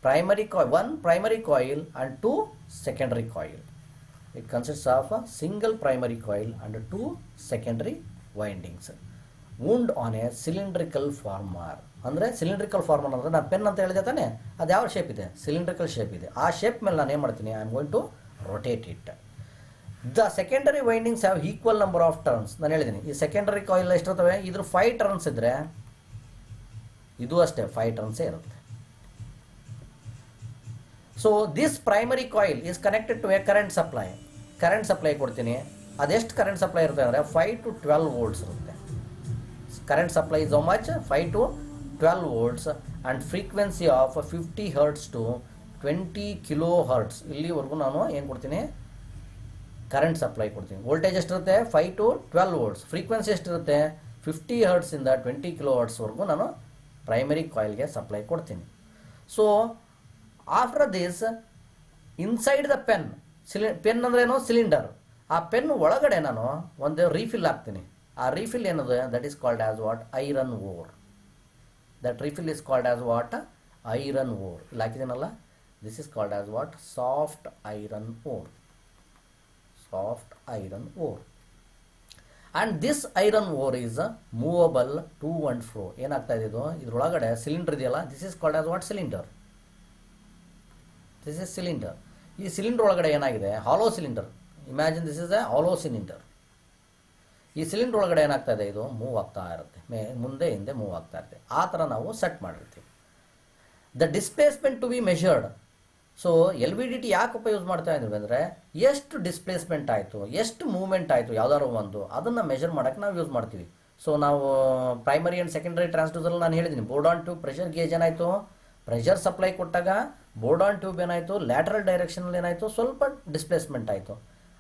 primary coil, one primary coil and two secondary coil. It consists of a single primary coil and two secondary windings wound on a cylindrical former. ಅಂದರೆ cylindrical farmer ಅಂದರೆ ನಾನು pen ಅಂತ ಹೇಳಿದೆ ತಾನೆ, ಅದು ಯಾವ shape ಇದೆ? Cylindrical shape ಇದೆ. ಆ ಶೇಪ್ ಮೇಲೆ ನಾನು ಏನು ಮಾಡ್ತೀನಿ? I am going to rotate it. The secondary windings have equal number of turns. ನಾನು ಹೇಳಿದ್ದೀನಿ ಈ ಸೆಕೆಂಡರಿ ಕಾಯಿಲ್ ಎಷ್ಟಿರ್ತವೆ? ಇದ್ರ 5 ಟರ್ನ್ಸ್ ಇದ್ದರೆ ಇದು ಅಷ್ಟೇ 5 ಟರ್ನ್ಸೇ ಇರುತ್ತೆ. So this primary coil is connected to a current supply. Current supply ಕೊಡ್ತೀನಿ. ಅದೆಷ್ಟು ಕರೆಂಟ್ ಸಪ್ಲೈ ಇರುತ್ತೆ ಅಂದರೆ 5 to 12 volts ಇರುತ್ತೆ. Current supply is how much? 5 to 12 volts and frequency of 50 Hz to 20 kHz. ಇಲ್ಲಿವರೆಗೂ ನಾನು ಏನು ಕೊಡ್ತೀನಿ? ಕರೆಂಟ್ ಸಪ್ಲೈ ಕೊಡ್ತೀನಿ. ವೋಲ್ಟೇಜ್ ಎಷ್ಟಿರುತ್ತೆ? 5 to 12 volts. ಫ್ರೀಕ್ವೆನ್ಸಿ ಎಷ್ಟಿರುತ್ತೆ? 50 Hz ಇಂದ 20 kHz ವರೆಗೂ ನಾನು ಪ್ರೈಮರಿ ಕಾಯಿಲ್ಗೆ ಸಪ್ಲೈ ಕೊಡ್ತೀನಿ. So after this inside the pen, pen ಅಂದ್ರೆ ಏನು? ಸಿಲಿಂಡರ್. ಆ ಪೆನ್ ಒಳಗಡೆ ನಾನು ಒಂದು ರೀಫಿಲ್ ಹಾಕ್ತೀನಿ. ಆ ರೀಫಿಲ್ ಏನದು? That is called as what? Iron ore. That refill is called as what? Iron ore. ಇಲ್ಲಿ ಹಾಕಿದ್ದೀನಲ್ಲ, this is called as what? Soft iron ore. Soft iron ore. And this iron ore is movable to and fro. ಏನಾಗ್ತಾ ಇದೆ ಇದು? ಇದ್ರೊಳಗಡೆ cylinder ಇದೆಯಲ್ಲ, this is called as what? Cylinder. This is cylinder. ಈ cylinder ಒಳಗಡೆ ಏನಾಗಿದೆ? Hollow cylinder. Imagine this is a hollow cylinder. ಈ cylinder ಒಳಗಡೆ ಏನಾಗ್ತಾ ಇದೆ? ಇದು ಮೂವ್ ಆಗ್ತಾ ಇರುತ್ತೆ, ಮುಂದೆ ಹಿಂದೆ ಮೂವ್ ಆಗ್ತಾ ಇರುತ್ತೆ. ಆ ಥರ ನಾವು ಸೆಟ್ ಮಾಡಿರ್ತೀವಿ. The displacement to be measured. So LVDT ಯಾಕಪ್ಪ ಯೂಸ್ ಮಾಡ್ತಾ ಇದ್ದೀವಿ ಅಂದರೆ ಎಷ್ಟು ಡಿಸ್ಪ್ಲೇಸ್ಮೆಂಟ್ ಆಯಿತು, ಎಷ್ಟು ಮೂವ್ಮೆಂಟ್ ಆಯಿತು ಯಾವ್ದಾದ್ರು ಒಂದು, ಅದನ್ನು ಮೆಷರ್ ಮಾಡೋಕ್ಕೆ ನಾವು ಯೂಸ್ ಮಾಡ್ತೀವಿ. ಸೊ ನಾವು ಪ್ರೈಮರಿ ಆ್ಯಂಡ್ ಸೆಕೆಂಡರಿ ಟ್ರಾನ್ಸ್ಡ್ಯೂಸರ್ ನಾನು ಹೇಳಿದ್ದೀನಿ. Board on tube pressure gauge ಏನಾಯಿತು? ಪ್ರೆಷರ್ ಸಪ್ಲೈ ಕೊಟ್ಟಾಗ ಬೋರ್ಡ್ ಆನ್ ಟ್ಯೂಬ್ ಏನಾಯಿತು? ಲ್ಯಾಟರಲ್ ಡೈರೆಕ್ಷನಲ್ಲಿ ಏನಾಯಿತು? ಸ್ವಲ್ಪ ಡಿಸ್ಪ್ಲೇಸ್ಮೆಂಟ್ ಆಯಿತು.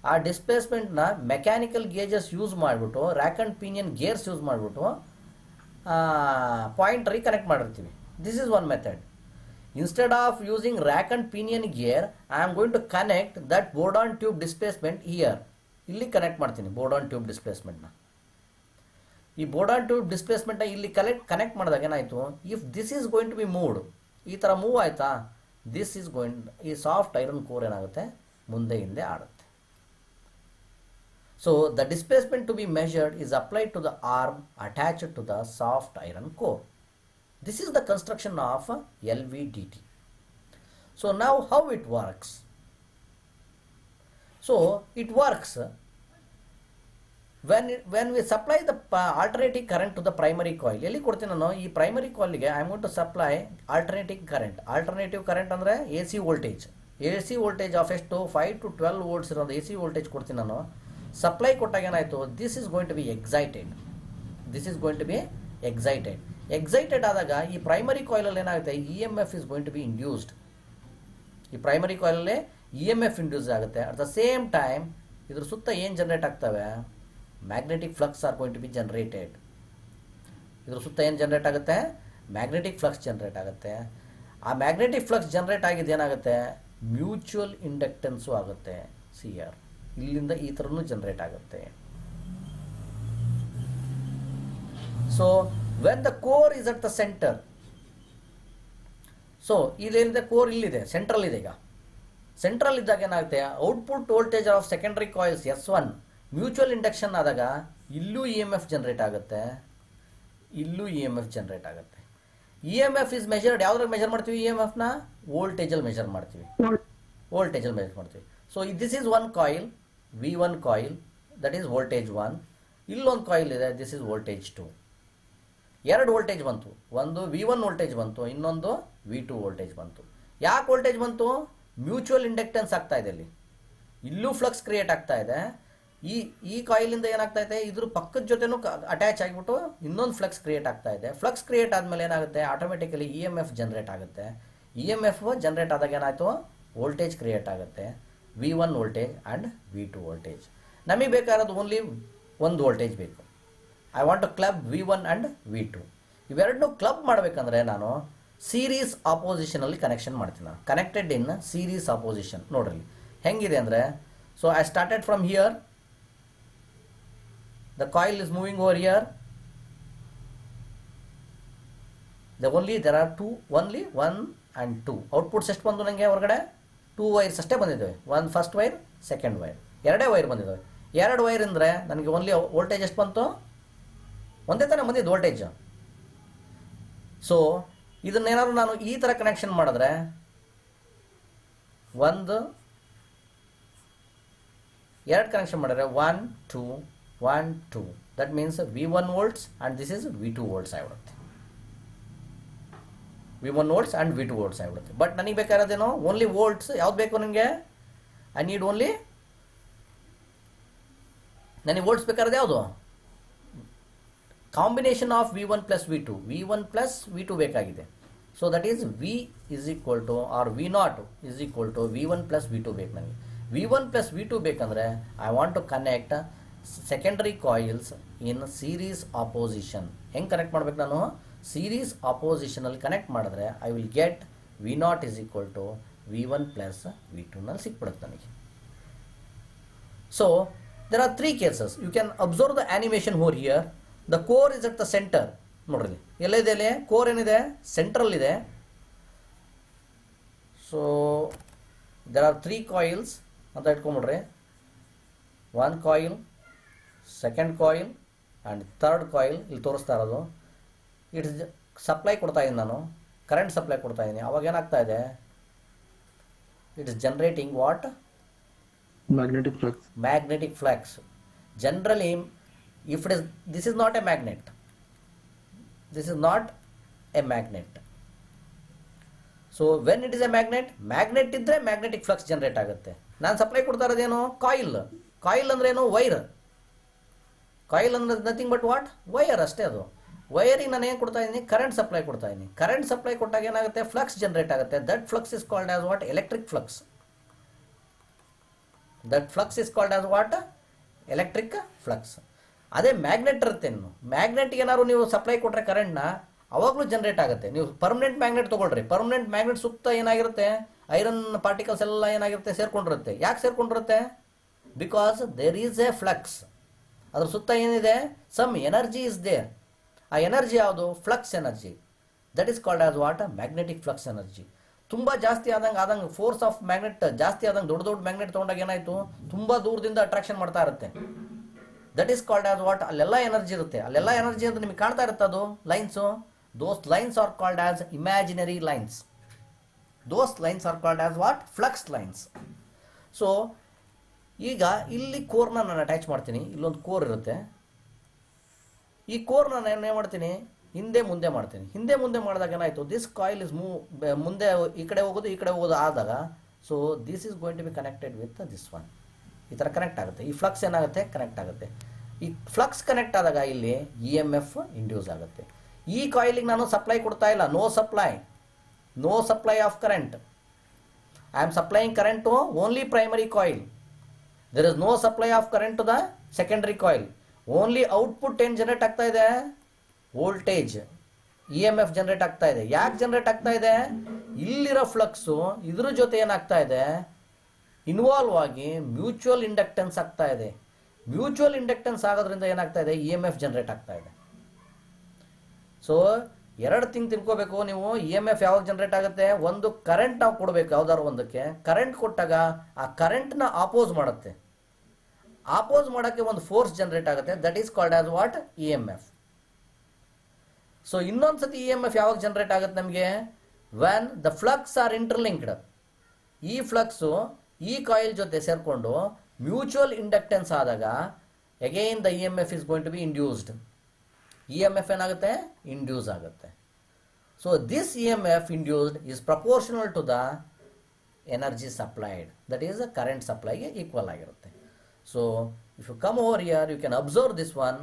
ಆ ಡಿಸ್ಪ್ಲೇಸ್ಮೆಂಟ್ನ ಮೆಕ್ಯಾನಿಕಲ್ ಗೇಜಸ್ ಯೂಸ್ ಮಾಡಿಬಿಟ್ಟು, rack and pinion gears use ಮಾಡಿಬಿಟ್ಟು ಪಾಯಿಂಟರಿಗೆ ಕನೆಕ್ಟ್ ಮಾಡಿರ್ತೀವಿ. This is one method. Instead of using rack and pinion gear, I am going to connect that board on tube displacement here. ಇಲ್ಲಿ connect ಮಾಡ್ತೀನಿ board on tube ಡಿಸ್ಪ್ಲೇಸ್ಮೆಂಟ್ನ. ಈ board on tube ಡಿಸ್ಪ್ಲೇಸ್ಮೆಂಟ್ನ ಇಲ್ಲಿ connect ಮಾಡಿದಾಗ ಏನಾಯಿತು? If this is going to be moved, ಈ ಥರ ಮೂವ್ ಆಯಿತಾ, ದಿಸ್ ಈಸ್ ಗೋಯಿಂಗ್, ಈ ಸಾಫ್ಟ್ ಐರನ್ ಕೋರ್ ಏನಾಗುತ್ತೆ? ಮುಂದೆ ಹಿಂದೆ ಆಡುತ್ತೆ. So the displacement to be measured is applied to the arm attached to the soft iron core. This is the construction of LVDT. So now how it works? So it works when we supply the alternating current to the primary coil. ಎಲ್ಲಿ ಕೊಡ್ತೀನಿ ನಾನು? ಈ primary ಕಾಯಿಲ್ಗೆ I am going to supply alternating current. Alternative current ಅಂದರೆ AC voltage. AC voltage of ಎಷ್ಟು? 5 to 12 volts ಇರೋದು AC voltage ಕೊಡ್ತೀನಿ ನಾನು. ಸಪ್ಲೈ ಕೊಟ್ಟಾಗ ಏನಾಯಿತು? This is going to be excited. This is going to be excited. Excited ಆದಾಗ ಈ primary ಕಾಯಿಲಲ್ಲಿ ಏನಾಗುತ್ತೆ? EMF is going to be induced. ಈ ಪ್ರೈಮರಿ ಕಾಯಿಲಲ್ಲಿ EMF ಇಂಡ್ಯೂಸ್ ಆಗುತ್ತೆ. ಅಟ್ ದ ಸೇಮ್ ಟೈಮ್ ಇದ್ರ ಸುತ್ತ ಏನು ಜನರೇಟ್ ಆಗ್ತವೆ? Magnetic flux are going to be generated. ಇದ್ರ ಸುತ್ತ ಏನು ಜನರೇಟ್ ಆಗುತ್ತೆ? ಮ್ಯಾಗ್ನೆಟಿಕ್ ಫ್ಲಕ್ಸ್ ಜನರೇಟ್ ಆಗುತ್ತೆ. ಆ ಮ್ಯಾಗ್ನೆಟಿಕ್ ಫ್ಲಕ್ಸ್ ಜನರೇಟ್ ಆಗಿದ್ದು ಏನಾಗುತ್ತೆ? ಮ್ಯೂಚುವಲ್ ಇಂಡಕ್ಟೆನ್ಸು ಆಗುತ್ತೆ. CR ಇಲ್ಲಿಂದ ಈ ಥರನೂ ಜನರೇಟ್ ಆಗುತ್ತೆ. So when the core is at the center, so ಇಲ್ಲಿಂದ ಕೋರ್ ಇಲ್ಲಿದೆ, ಸೆಂಟ್ರಲ್ ಇದೆ. ಈಗ ಸೆಂಟ್ರಲ್ ಇದ್ದಾಗ ಏನಾಗುತ್ತೆ, output voltage of secondary coils S1 mutual induction ಆದಾಗ ಇಲ್ಲೂ ಇ ಎಮ್ ಎಫ್ ಜನರೇಟ್ ಆಗುತ್ತೆ, ಇಲ್ಲೂ ಇ ಎಮ್ ಎಫ್ ಜನರೇಟ್ ಆಗುತ್ತೆ. E M F is measured, ಯಾವ್ದ್ರಾಗ ಮೆಜರ್ ಮಾಡ್ತೀವಿ ಇ ಎಮ್ ಎಫ್ನ? ವೋಲ್ಟೇಜಲ್ಲಿ ಮೆಜರ್ ಮಾಡ್ತೀವಿ, ವೋಲ್ಟೇಜಲ್ಲಿ ಮೆಜರ್ ಮಾಡ್ತೀವಿ. So this is one coil, V1 coil, that is voltage 1. ಇಲ್ಲೊಂದು ಕಾಯಿಲ್ ಇದೆ, ದಿಸ್ ಈಸ್ ವೋಲ್ಟೇಜ್ 2. ಎರಡು ವೋಲ್ಟೇಜ್ ಬಂತು, ಒಂದು V1 ವೋಲ್ಟೇಜ್ ಬಂತು, ಇನ್ನೊಂದು V2 ವೋಲ್ಟೇಜ್ ಬಂತು. ಯಾಕೆ ವೋಲ್ಟೇಜ್ ಬಂತು? ಮ್ಯೂಚುವಲ್ ಇಂಡಕ್ಟೆನ್ಸ್ ಆಗ್ತಾ ಇದೆ ಇಲ್ಲಿ, ಇಲ್ಲೂ ಫ್ಲಕ್ಸ್ ಕ್ರಿಯೇಟ್ ಆಗ್ತಾ ಇದೆ. ಈ ಕಾಯಿಲಿಂದ ಏನಾಗ್ತಾ ಇದೆ, ಇದ್ರ ಪಕ್ಕದ ಜೊತೆನೂ ಅಟ್ಯಾಚ್ ಆಗಿಬಿಟ್ಟು ಇನ್ನೊಂದು ಫ್ಲಕ್ಸ್ ಕ್ರಿಯೇಟ್ ಆಗ್ತಾ ಇದೆ. ಫ್ಲಕ್ಸ್ ಕ್ರಿಯೇಟ್ ಆದಮೇಲೆ ಏನಾಗುತ್ತೆ, automatically E M F generate ಆಗುತ್ತೆ. ಇ ಎಮ್ ಎಫ್ ಜನರೇಟ್ ಆದಾಗ ಏನಾಯಿತು, ವೋಲ್ಟೇಜ್ ಕ್ರಿಯೇಟ್ ಆಗುತ್ತೆ, V1 voltage and V2 voltage. ನಮಗೆ ಬೇಕಾಗಿರೋದು ಓನ್ಲಿ ಒಂದು ವೋಲ್ಟೇಜ್ ಬೇಕು. I want to club V1 and V2. ಇವೆರಡನ್ನೂ ಕ್ಲಬ್ ಮಾಡಬೇಕಂದ್ರೆ ನಾನು ಸೀರೀಸ್ ಆಪೋಸಿಷನಲ್ಲಿ ಕನೆಕ್ಷನ್ ಮಾಡ್ತೀನಿ. ನಾನು ಕನೆಕ್ಟೆಡ್ ಇನ್ ಸೀರೀಸ್ ಆಪೋಸಿಷನ್. ನೋಡ್ರಿ ಹೆಂಗಿದೆ ಅಂದರೆ, so I started from here, the coil is moving over here, there are two, only 1 and 2 outputs. ಎಷ್ಟು ಬಂದು ನನಗೆ ಹೊರಗಡೆ 2 ವೈರ್ಸ್ ಅಷ್ಟೇ ಬಂದಿದ್ದಾವೆ. One first wire, second wire, ಎರಡೇ ವೈರ್ ಬಂದಿದ್ದಾವೆ. ಎರಡು ವೈರ್ ಅಂದರೆ ನನಗೆ ಓನ್ಲಿ ವೋಲ್ಟೇಜ್ ಎಷ್ಟು ಬಂತು, ಒಂದೇ ತಾನೇ ಬಂದಿದ್ದು ವೋಲ್ಟೇಜ್. ಸೊ ಇದನ್ನೇನಾದ್ರು ನಾನು ಈ ಥರ ಕನೆಕ್ಷನ್ ಮಾಡಿದ್ರೆ, ಎರಡು ಕನೆಕ್ಷನ್ ಮಾಡಿದ್ರೆ 1 2 1 2, that means V1 volts and this is V2 volts ಆಗಿಬಿಡುತ್ತೆ. V1 volts and V2 volts ಆಗಿಬಿಡುತ್ತೆ. ಬಟ್ ನನಗೆ ಬೇಕಾಗಿರೋದೇನೋ ಓನ್ಲಿ ವೋಲ್ಟ್ಸ್. ಯಾವ್ದು ಬೇಕು ನನಗೆ? ಐ ನೀಡ್ ಓನ್ಲಿ, ನನಗೆ ವೋಲ್ಟ್ಸ್ ಬೇಕಾಗಿರೋದು ಯಾವುದು? Combination of V1 plus V2, V1 plus V2 ಬೇಕಾಗಿದೆ. So that is V is equal to or V0 is equal to V1 plus V2 ಬೇಕು ನನಗೆ. V1 ಪ್ಲಸ್ V2 ಬೇಕಂದ್ರೆ I want to connect secondary coils in series opposition. ಹೆಂಗೆ connect ಮಾಡ್ಬೇಕು ನಾನು? Series ಆಪೋಸಿಷನಲ್ಲಿ connect ಮಾಡಿದ್ರೆ I will get V0 is equal to V1 plus V2 ನಲ್ಲಿ ಸಿಕ್ಬಿಡುತ್ತೆ ನನಗೆ. So there are 3 cases. You can observe the animation over here. The core is at the center. ನೋಡ್ರಿ ಎಲ್ಲಿದೆ, ಇಲ್ಲಿ ಕೋರ್ ಏನಿದೆ, ಸೆಂಟ್ರಲ್ ಇದೆ. ಸೊ there are 3 coils ಅಂತ ಇಟ್ಕೊಂಡ್ಬಿಡ್ರಿ. 1 coil, second coil and third coil ಇಲ್ಲಿ ತೋರಿಸ್ತಾ ಇರೋದು. ಇಟ್ಸ್ ಸಪ್ಲೈ ಕೊಡ್ತಾ ಇದ್ದೀನಿ ನಾನು, ಕರೆಂಟ್ ಸಪ್ಲೈ ಕೊಡ್ತಾ ಇದ್ದೀನಿ. ಅವಾಗ ಏನಾಗ್ತಾ ಇದೆ, it is generating what? magnetic flux. Magnetic flux. Generally, if it is, this is not a magnet. This is not a magnet. So when it is a magnet, magnet ಇದ್ರೆ magnetic flux generate ಆಗುತ್ತೆ. ನಾನು supply ಕೊಡ್ತಾ ಇರೋದೇನು? Coil. Coil ಅಂದ್ರೆ ಏನು? Wire. Coil ಅಂದ್ರೆ nothing but what? Wire ಅಷ್ಟೇ. ಅದು ವೈರಿಗೆ ನಾನು ಏನು ಕೊಡ್ತಾ ಇದ್ದೀನಿ? ಕರೆಂಟ್ ಸಪ್ಲೈ ಕೊಡ್ತಾ ಇದ್ದೀನಿ. ಕರೆಂಟ್ ಸಪ್ಲೈ ಕೊಟ್ಟಾಗ ಏನಾಗುತ್ತೆ? ಫ್ಲಕ್ಸ್ ಜನರೇಟ್ ಆಗುತ್ತೆ. That flux is called as what? Electric flux. That flux is called as what? Electric flux. ಅದೇ ಮ್ಯಾಗ್ನೆಟ್ ಇರುತ್ತೆ. ಮ್ಯಾಗ್ನೆಟ್ಗೆ ಏನಾದ್ರು ನೀವು ಸಪ್ಲೈ ಕೊಟ್ಟರೆ ಕರೆಂಟ್ನ, ಅವಾಗಲೂ ಜನರೇಟ್ ಆಗುತ್ತೆ. ನೀವು ಪರ್ಮನೆಂಟ್ ಮ್ಯಾಗ್ನೆಟ್ ತೊಗೊಳ್ರಿ. ಪರ್ಮನೆಂಟ್ ಮ್ಯಾಗ್ನೆಟ್ ಸುತ್ತ ಏನಾಗಿರುತ್ತೆ? ಐರನ್ ಪಾರ್ಟಿಕಲ್ಸ್ ಎಲ್ಲ ಏನಾಗಿರುತ್ತೆ? ಸೇರ್ಕೊಂಡಿರುತ್ತೆ. ಯಾಕೆ ಸೇರ್ಕೊಂಡಿರುತ್ತೆ? Because there is a flux. ಅದ್ರ ಸುತ್ತ ಏನಿದೆ? Some energy is there. ಆ ಎನರ್ಜಿ ಯಾವುದು? Flux energy. That is called as what? Magnetic flux energy. ತುಂಬ ಜಾಸ್ತಿ ಆದಂಗೆ ಫೋರ್ಸ್ ಆಫ್ ಮ್ಯಾಗ್ನೆಟ್ ಜಾಸ್ತಿ ಆದಂಗೆ ದೊಡ್ಡ ದೊಡ್ಡ ಮ್ಯಾಗ್ನೆಟ್ ತೊಗೊಂಡಾಗ ಏನಾಯಿತು? ತುಂಬ ದೂರದಿಂದ ಅಟ್ರಾಕ್ಷನ್ ಮಾಡ್ತಾ ಇರುತ್ತೆ. That is called as what? ಅಲ್ಲೆಲ್ಲ ಎನರ್ಜಿ ಇರುತ್ತೆ. ಅಲ್ಲೆಲ್ಲ ಎನರ್ಜಿ ಅಂತ ನಿಮಗೆ ಕಾಣ್ತಾ ಇರುತ್ತೆ. ಅದು lines. Those lines are called as imaginary lines. Those lines are called as what? Flux lines. So ಈಗ ಇಲ್ಲಿ ಕೋರ್ನ ನಾನು ಅಟ್ಯಾಚ್ ಮಾಡ್ತೀನಿ. ಇಲ್ಲೊಂದು ಕೋರ್ ಇರುತ್ತೆ. ಈ ಕೋರ್ನ ನಾನು ಏನು ಮಾಡ್ತೀನಿ? ಹಿಂದೆ ಮುಂದೆ ಮಾಡ್ತೀನಿ. ಹಿಂದೆ ಮುಂದೆ ಮಾಡಿದಾಗ ಏನಾಯಿತು? ದಿಸ್ ಕಾಯಿಲ್ ಇಸ್ ಮುಂದೆ ಈ ಕಡೆ ಹೋಗೋದು ಆದಾಗ, so this is going to be connected with this one. ಈ ಥರ ಕನೆಕ್ಟ್ ಆಗುತ್ತೆ. ಈ ಫ್ಲಕ್ಸ್ ಏನಾಗುತ್ತೆ? ಕನೆಕ್ಟ್ ಆಗುತ್ತೆ. ಈ ಫ್ಲಕ್ಸ್ ಕನೆಕ್ಟ್ ಆದಾಗ ಇಲ್ಲಿ ಇ ಎಮ್ ಎಫ್ ಇಂಡ್ಯೂಸ್ ಆಗುತ್ತೆ. ಈ ಕಾಯಿಲಿಗೆ ನಾನು ಸಪ್ಲೈ ಕೊಡ್ತಾ ಇಲ್ಲ. No supply of current. I am supplying current to only primary coil. There is no supply of current to the secondary coil. Only output ಏನು generate ಆಗ್ತಾ ಇದೆ? Voltage, E M F generate ಆಗ್ತಾ ಇದೆ. ಯಾಕೆ generate ಆಗ್ತಾ ಇದೆ? ಇಲ್ಲಿರೋ flux ಇದ್ರ ಜೊತೆ ಏನಾಗ್ತಾ ಇದೆ? ಇನ್ವಾಲ್ವ್ ಆಗಿ ಮ್ಯೂಚುವಲ್ ಇಂಡಕ್ಟೆನ್ಸ್ ಆಗ್ತಾ ಇದೆ. ಮ್ಯೂಚುವಲ್ ಇಂಡಕ್ಟೆನ್ಸ್ ಆಗೋದ್ರಿಂದ ಏನಾಗ್ತಾ ಇದೆ? ಇ ಎಮ್ ಎಫ್ ಜನರೇಟ್ ಆಗ್ತಾ ಇದೆ. ಸೊ ಎರಡು ಥಿಂಗ್ ತಿಳ್ಕೋಬೇಕು ನೀವು. ಇ ಎಮ್ ಎಫ್ ಯಾವಾಗ ಜನರೇಟ್ ಆಗುತ್ತೆ, ಒಂದು ಕರೆಂಟ್ ನಾವು ಕೊಡಬೇಕು ಯಾವ್ದಾದ್ರು ಒಂದಕ್ಕೆ. ಕರೆಂಟ್ ಕೊಟ್ಟಾಗ ಆ ಕರೆಂಟ್ನ ಆಪೋಸ್ ಮಾಡುತ್ತೆ. ಆಪೋಸ್ ಮಾಡೋಕ್ಕೆ ಒಂದು ಫೋರ್ಸ್ ಜನರೇಟ್ ಆಗುತ್ತೆ, that is called as what, E M F. So ಇನ್ನೊಂದು ಸತಿ ಇ ಎಮ್ ಎಫ್ ಯಾವಾಗ ಜನರೇಟ್ ಆಗುತ್ತೆ ನಮಗೆ, when the flux are interlinked. ಈ ಫ್ಲಕ್ಸು ಈ ಕಾಯಿಲ್ ಜೊತೆ ಸೇರಿಕೊಂಡು ಮ್ಯೂಚುವಲ್ ಇಂಡಕ್ಟೆನ್ಸ್ ಆದಾಗ again the E M F is going to be induced. E M F ಏನಾಗುತ್ತೆ, ಇಂಡ್ಯೂಸ್ ಆಗುತ್ತೆ. So this E M F induced is proportional to the energy supplied, that is current ಸಪ್ಲೈಗೆ equal ಆಗಿರುತ್ತೆ. So if you come over here you can observe this one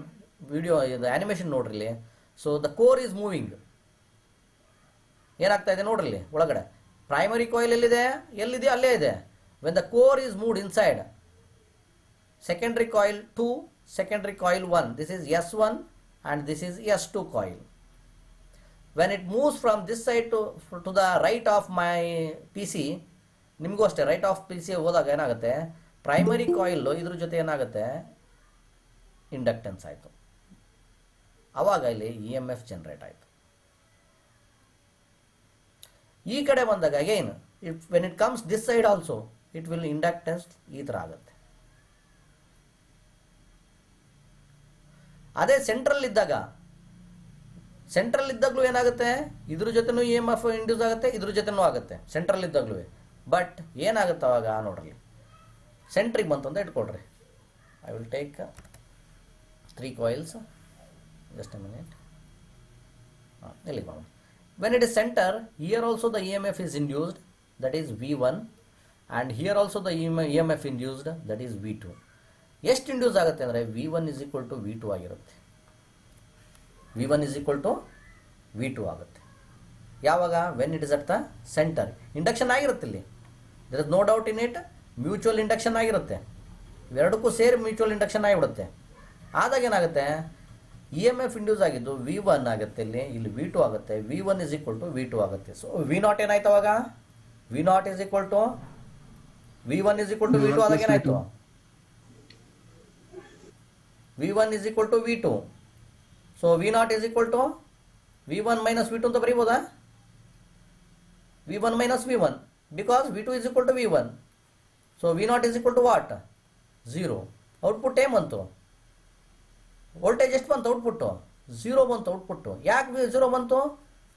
video, ಇದು animation ನೋಡ್ರಿ. So the core is moving. ಏನಾಗ್ತಾ ಇದೆ ನೋಡ್ರಿ ಒಳಗಡೆ. Primary coil ಎಲ್ಲಿದೆ ಅಲ್ಲೇ ಇದೆ. When the core is moved inside, secondary coil 2, secondary coil 1, this is S1 and this is S2 coil. When it moves from this side to the right of my PC, ನಿಮಗೂ ಅಷ್ಟೇ right of P C ಹೋದಾಗ ಏನಾಗುತ್ತೆ, primary coil ಇದ್ರ ಜೊತೆ ಏನಾಗುತ್ತೆ, inductance ಆಯಿತು. ಆವಾಗ ಇಲ್ಲಿ ಇ ಎಮ್ ಎಫ್ ಜನರೇಟ್ ಆಯಿತು. ಈ ಕಡೆ ಬಂದಾಗ again when it comes this side also it will inductance ಈ ಥರ ಆಗುತ್ತೆ. ಅದೇ ಸೆಂಟ್ರಲ್ ಇದ್ದಾಗಲೂ ಏನಾಗುತ್ತೆ, ಇದ್ರ ಜೊತೆನೂ ಇ ಎಮ್ ಎಫ್ ಇಂಡ್ಯೂಸ್ ಆಗುತ್ತೆ, ಇದ್ರ ಜೊತೆನೂ ಆಗುತ್ತೆ ಸೆಂಟ್ರಲ್ ಇದ್ದಾಗಲೂ. ಬಟ್ ಏನಾಗುತ್ತೆ ಅವಾಗ ನೋಡ್ರಿ, ಸೆಂಟ್ರಿಗೆ ಬಂತು ಅಂತ ಇಟ್ಕೊಳ್ರಿ. I will take 3 coils, just a minute. ಇಲ್ಲಿ ಬರೋಣ. When it is center, here also the E M F is induced, that is V1, and here also the E M F induced, that is V2. ಎಷ್ಟು induce ಆಗುತ್ತೆ ಅಂದರೆ V1 is equal to V2 ಆಗಿರುತ್ತೆ. V1 is equal to V2 ಆಗುತ್ತೆ. ಯಾವಾಗ, when it is at the center. Induction ಆಗಿರುತ್ತೆ ಇಲ್ಲಿ, there is no doubt in it. Mutual induction ಆಗಿರುತ್ತೆ, ಇವೆರಡಕ್ಕೂ ಸೇರಿ ಮ್ಯೂಚುವಲ್ ಇಂಡಕ್ಷನ್ ಆಗಿಬಿಡುತ್ತೆ. ಆದಾಗ ಏನಾಗುತ್ತೆ, ಇ ಎಮ್ ಎಫ್ ಇಂಡ್ಯೂಸ್ ಆಗಿದ್ದು V1 ಆಗುತ್ತೆ, ಇಲ್ಲಿ V2 ಆಗುತ್ತೆ. V1 is equal to V2 ಆಗುತ್ತೆ. ಸೊ V0 ಏನಾಯ್ತು ಅವಾಗ, V0 is equal to V1 is equal to V2 ಆದಾಗ ಏನಾಯ್ತು, V1 is equal to V2. So V0 is equal to V1 minus V2 ಅಂತ ಬರೀಬೋದಾ, V1 minus V1, because V2 is equal to V1. So V0 is equal to what, 0. Output ಏನು ಬಂತು, voltage ಎಷ್ಟು ಬಂತು, output 0 ಬಂತು. Output ಯಾಕೆ 0 ಬಂತು,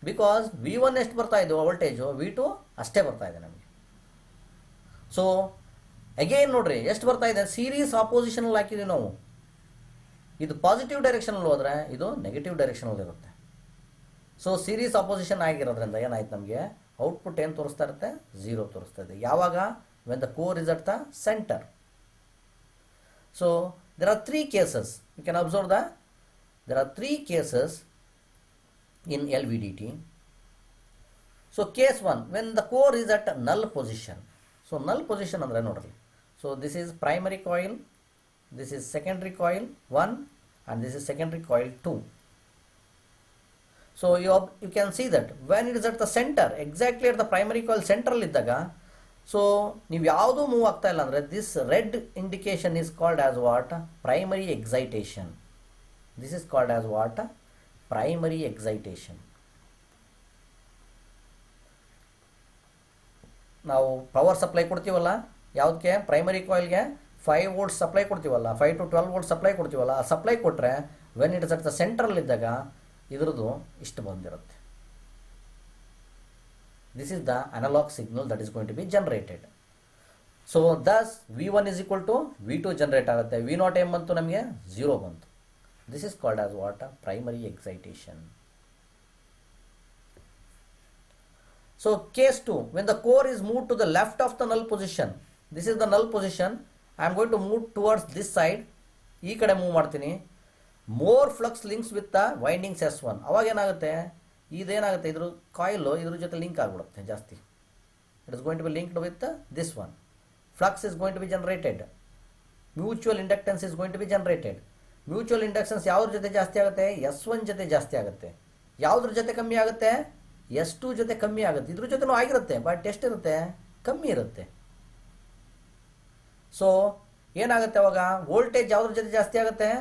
because V1 ಎಷ್ಟು ಬರ್ತಾ ಇದೆ ವೋಲ್ಟೇಜು, V2 ಅಷ್ಟೇ ಬರ್ತಾ ಇದೆ ನಮಗೆ. ಸೊ ಅಗೇನ್ ನೋಡ್ರಿ ಎಷ್ಟು ಬರ್ತಾ ಇದೆ, ಸೀರೀಸ್ ಆಪೋಸಿಷನಲ್ಲಿ ಹಾಕಿದ್ದೀವಿ ನಾವು. ಇದು ಪಾಸಿಟಿವ್ ಡೈರೆಕ್ಷನಲ್ಲಿ ಹೋದರೆ ಇದು ನೆಗೆಟಿವ್ ಡೈರೆಕ್ಷನಲ್ಲಿ ಇರುತ್ತೆ. ಸೊ ಸೀರೀಸ್ ಅಪೋಸಿಷನ್ ಆಗಿರೋದ್ರಿಂದ ಏನಾಯ್ತು, ನಮಗೆ ಔಟ್ಪುಟ್ ಏನು ತೋರಿಸ್ತಾ ಇರುತ್ತೆ, 0 ತೋರಿಸ್ತಾ ಇದೆ. ಯಾವಾಗ, when the core is at the centre. So there are 3 cases. You can observe that there are 3 cases in LVDT. So case 1, when the core is at null position. So null position andre nodri. So this is primary coil, this is secondary coil 1, and this is secondary coil 2. So you can see that when it is at the center, exactly at the primary coil central iddaga, so ನೀವು ಯಾವುದು move ಆಗ್ತಾ ಇಲ್ಲ ಅಂದರೆ this red indication is called as what, primary excitation. This is called as what, primary excitation. ನಾವು power supply ಕೊಡ್ತೀವಲ್ಲ ಯಾವುದಕ್ಕೆ, primary ಕಾಯಿಲ್ಗೆ 5 volts supply ಕೊಡ್ತೀವಲ್ಲ, 5 to 12 volts ಸಪ್ಲೈ ಕೊಡ್ತೀವಲ್ಲ, ಆ ಸಪ್ಲೈ ಕೊಟ್ಟರೆ when it is at the central ಇದ್ದಾಗ ಇದ್ರದ್ದು ಇಷ್ಟು ಬಂದಿರುತ್ತೆ. This is the analog signal that is going to be generated. So thus V1 is equal to V2 generate ಆಗುತ್ತೆ. V0 ಏನು ಬಂತು ನಮಗೆ, 0 ಬಂತು. This is called as what, primary excitation. So case 2, when the core is moved to the left of the null position, this is the null position, I am going to move towards this side. ಈ ಕಡೆ move ಮಾಡ್ತೀನಿ. more flux links with the windings S1. ಅವಾಗ ಏನಾಗುತ್ತೆ, ಇದೇನಾಗುತ್ತೆ, ಇದ್ರ ಕಾಯಿಲು ಇದ್ರ ಜೊತೆ link ಆಗಿಬಿಡುತ್ತೆ ಜಾಸ್ತಿ. It is going to be linked with this one. Flux is going to be generated, mutual inductance is going to be generated. Mutual inductance ಯಾವುದ್ರ ಜೊತೆ ಜಾಸ್ತಿ ಆಗುತ್ತೆ, S1 ಜೊತೆ ಜಾಸ್ತಿ ಆಗುತ್ತೆ. ಯಾವುದ್ರ ಜೊತೆ ಕಮ್ಮಿ ಆಗುತ್ತೆ, S2 ಜೊತೆ ಕಮ್ಮಿ ಆಗುತ್ತೆ. ಇದ್ರ ಜೊತೆನೂ ಆಗಿರುತ್ತೆ, ಬಟ್ ಎಷ್ಟಿರುತ್ತೆ, ಕಮ್ಮಿ ಇರುತ್ತೆ. ಸೊ ಏನಾಗುತ್ತೆ ಅವಾಗ, ವೋಲ್ಟೇಜ್ ಯಾವುದ್ರ ಜೊತೆ ಜಾಸ್ತಿ ಆಗುತ್ತೆ,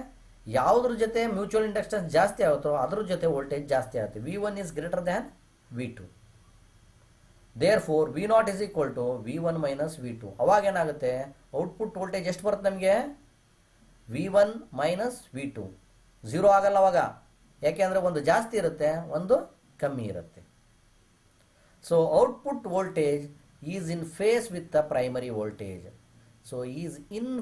ಯಾವುದ್ರ ಜೊತೆ ಮ್ಯೂಚುವಲ್ ಇಂಡಕ್ಟೆನ್ಸ್ ಜಾಸ್ತಿ ಆಗುತ್ತೋ ಅದ್ರ ಜೊತೆ ವೋಲ್ಟೇಜ್ ಜಾಸ್ತಿ ಆಗುತ್ತೆ. V1 is greater than V2. Therefore V0 is equal to V1 minus V2. ಅವಾಗ ಏನಾಗುತ್ತೆ, ಔಟ್ಪುಟ್ ವೋಲ್ಟೇಜ್ ಎಷ್ಟು ಬರುತ್ತೆ ನಮಗೆ, V1 minus V2. 0 ಆಗಲ್ಲ ಅವಾಗ, ಯಾಕೆಂದರೆ ಒಂದು ಜಾಸ್ತಿ ಇರುತ್ತೆ ಒಂದು ಕಮ್ಮಿ ಇರುತ್ತೆ. So output voltage is in phase with the primary voltage. So is in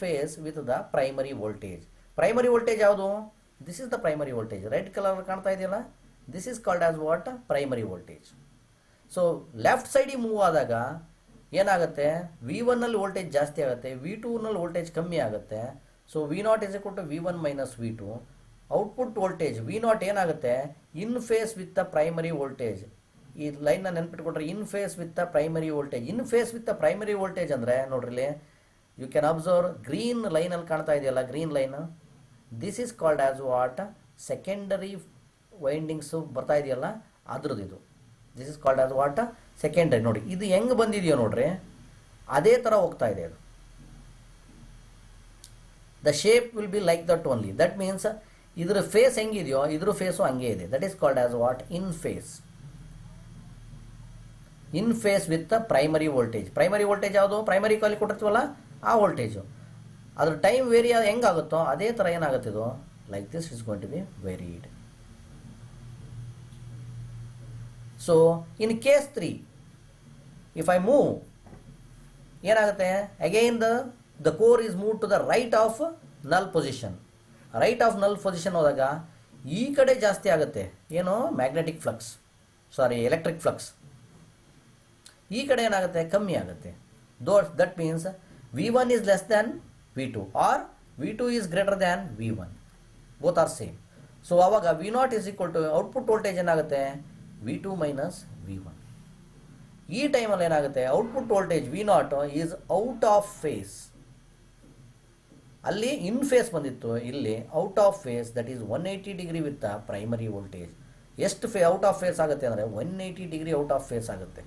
phase with the primary voltage. Primary voltage ಯಾವುದು, this is the primary voltage. Red colour ಕಾಣ್ತಾ ಇದೆಯಲ್ಲ, this is called as what, primary voltage. So left ಸೈಡಿಗೆ move ಆದಾಗ ಏನಾಗುತ್ತೆ, V1ನಲ್ಲಿ voltage ಜಾಸ್ತಿ ಆಗುತ್ತೆ, V2ನಲ್ಲಿ voltage ಕಮ್ಮಿ ಆಗುತ್ತೆ. So V0 is equal to V1 minus V2. Output voltage V0 ಏನಾಗುತ್ತೆ, in phase with the primary voltage. ಈ ಲೈನ್ನ ನೆನ್ಪಿಟ್ಕೊಟ್ರೆ, in phase with the primary voltage. In phase with the primary voltage ಅಂದರೆ ನೋಡ್ರಿ, ಯು ಕ್ಯಾನ್ ಅಬ್ಸರ್ವ್ ಗ್ರೀನ್ ಲೈನಲ್ಲಿ ಕಾಣ್ತಾ ಇದೆಯಲ್ಲ, green line, this is called as what, secondary windings ಬರ್ತಾ ಇದೆಯಲ್ಲ ಅದ್ರದ್ದು ಇದು. This is called as what, secondary. ನೋಡಿ ಇದು ಹೆಂಗೆ ಬಂದಿದೆಯೋ ನೋಡ್ರಿ, ಅದೇ ಥರ ಹೋಗ್ತಾ ಇದೆ ಅದು. The shape will be like that only. That means ಇದ್ರ ಫೇಸ್ ಹೆಂಗಿದೆಯೋ ಇದ್ರ ಫೇಸು ಹಂಗೆ ಇದೆ. That is called as what, in phase. In phase with the primary voltage. Primary voltage ಯಾವುದು, ಪ್ರೈಮರಿ ಕಾಯಿಲ್ ಕೊಟ್ಟಿರ್ತೀವಲ್ಲ ಆ ವೋಲ್ಟೇಜು, ಅದ್ರ ಟೈಮ್ ವೇರಿ ಹೆಂಗಾಗುತ್ತೋ ಅದೇ ಥರ ಏನಾಗುತ್ತೆ ಇದು, like this is going to be varied. So in case 3, if I move, ಏನಾಗುತ್ತೆ, again the core is move to the right of null position. Right of null position ಹೋದಾಗ ಈ ಕಡೆ ಜಾಸ್ತಿ ಆಗುತ್ತೆ, ಏನು, magnetic flux, sorry electric flux. ಈ ಕಡೆ ಏನಾಗುತ್ತೆ, ಕಮ್ಮಿ ಆಗುತ್ತೆ. That means V1 is less than V2 or V2 is greater than V1. Both are same. So ಅವಾಗ V0 is equal to output voltage ಏನಾಗುತ್ತೆ, V2 minus V1. ಈ ಟೈಮಲ್ಲಿ ಏನಾಗುತ್ತೆ, output voltage V0 is out of phase. ಅಲ್ಲಿ in phase ಬಂದಿತ್ತು, ಇಲ್ಲಿ out of phase. That is 180 degree with the primary voltage. ಎಷ್ಟು out of phase ಆಗುತ್ತೆ ಅಂದರೆ 180 ಡಿಗ್ರಿ ಔಟ್ ಆಫ್ ಫೇಸ್ ಆಗುತ್ತೆ.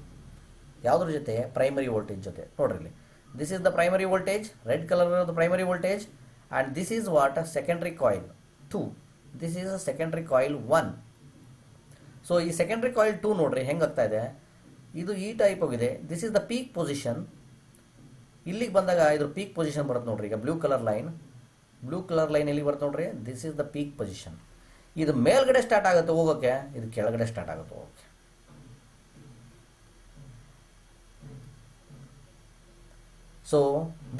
ಯಾವುದ್ರ ಜೊತೆ, ಪ್ರೈಮರಿ ವೋಲ್ಟೇಜ್ ಜೊತೆ. ನೋಡ್ರಿ ಇಲ್ಲಿ, this is the primary voltage, red colour ಇರೋದು primary voltage, and this is what, secondary coil 2. This is secondary coil 1. So ಈ ಸೆಕೆಂಡ್ರಿ ಕಾಯಿಲ್ 2 ನೋಡ್ರಿ ಹೆಂಗಾಗ್ತಾ ಇದೆ, ಇದು ಈ ಟೈಪ್ ಹೋಗಿದೆ. This is the peak position. ಇಲ್ಲಿಗೆ ಬಂದಾಗ ಇದ್ರ ಪೀಕ್ ಪೊಸಿಷನ್ ಬರುತ್ತೆ ನೋಡ್ರಿ. ಈಗ ಬ್ಲೂ ಕಲರ್ ಲೈನ್ ಎಲ್ಲಿಗೆ ಬರುತ್ತೆ ನೋಡ್ರಿ, this is the peak position. ಇದು ಮೇಲ್ಗಡೆ ಸ್ಟಾರ್ಟ್ ಆಗುತ್ತೆ ಹೋಗೋಕ್ಕೆ, ಇದು ಕೆಳಗಡೆ ಸ್ಟಾರ್ಟ್ ಆಗುತ್ತೆ ಹೋಗೋಕ್ಕೆ. So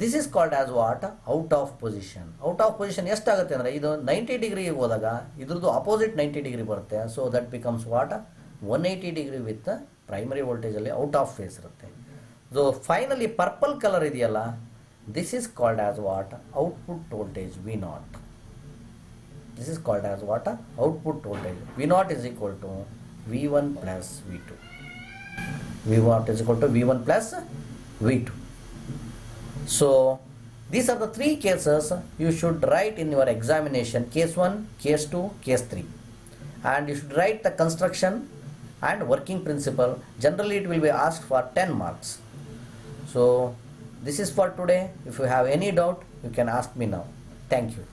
this is called as what, out of position. Out of position ಎಷ್ಟಾಗುತ್ತೆ ಅಂದರೆ, ಇದು 90 ಡಿಗ್ರಿ ಹೋದಾಗ ಇದ್ರದ್ದು ಅಪೋಸಿಟ್ 90 ಡಿಗ್ರಿ ಬರುತ್ತೆ. So that becomes what, 180 degree with primary ವೋಲ್ಟೇಜಲ್ಲಿ ಔಟ್ ಆಫ್ ಫೇಸ್ ಇರುತ್ತೆ. ಸೊ ಫೈನಲಿ ಪರ್ಪಲ್ ಕಲರ್ ಇದೆಯಲ್ಲ, this is called as what, output voltage V0. This is called as what, output voltage V0 is equal to V1 plus V2. V0 is equal to V1 plus V2. So these are the 3 cases you should write in your examination: case 1, case 2, case 3, and you should write the construction and working principle. Generally it will be asked for 10 marks. So this is for today. If you have any doubt, you can ask me now. Thank you.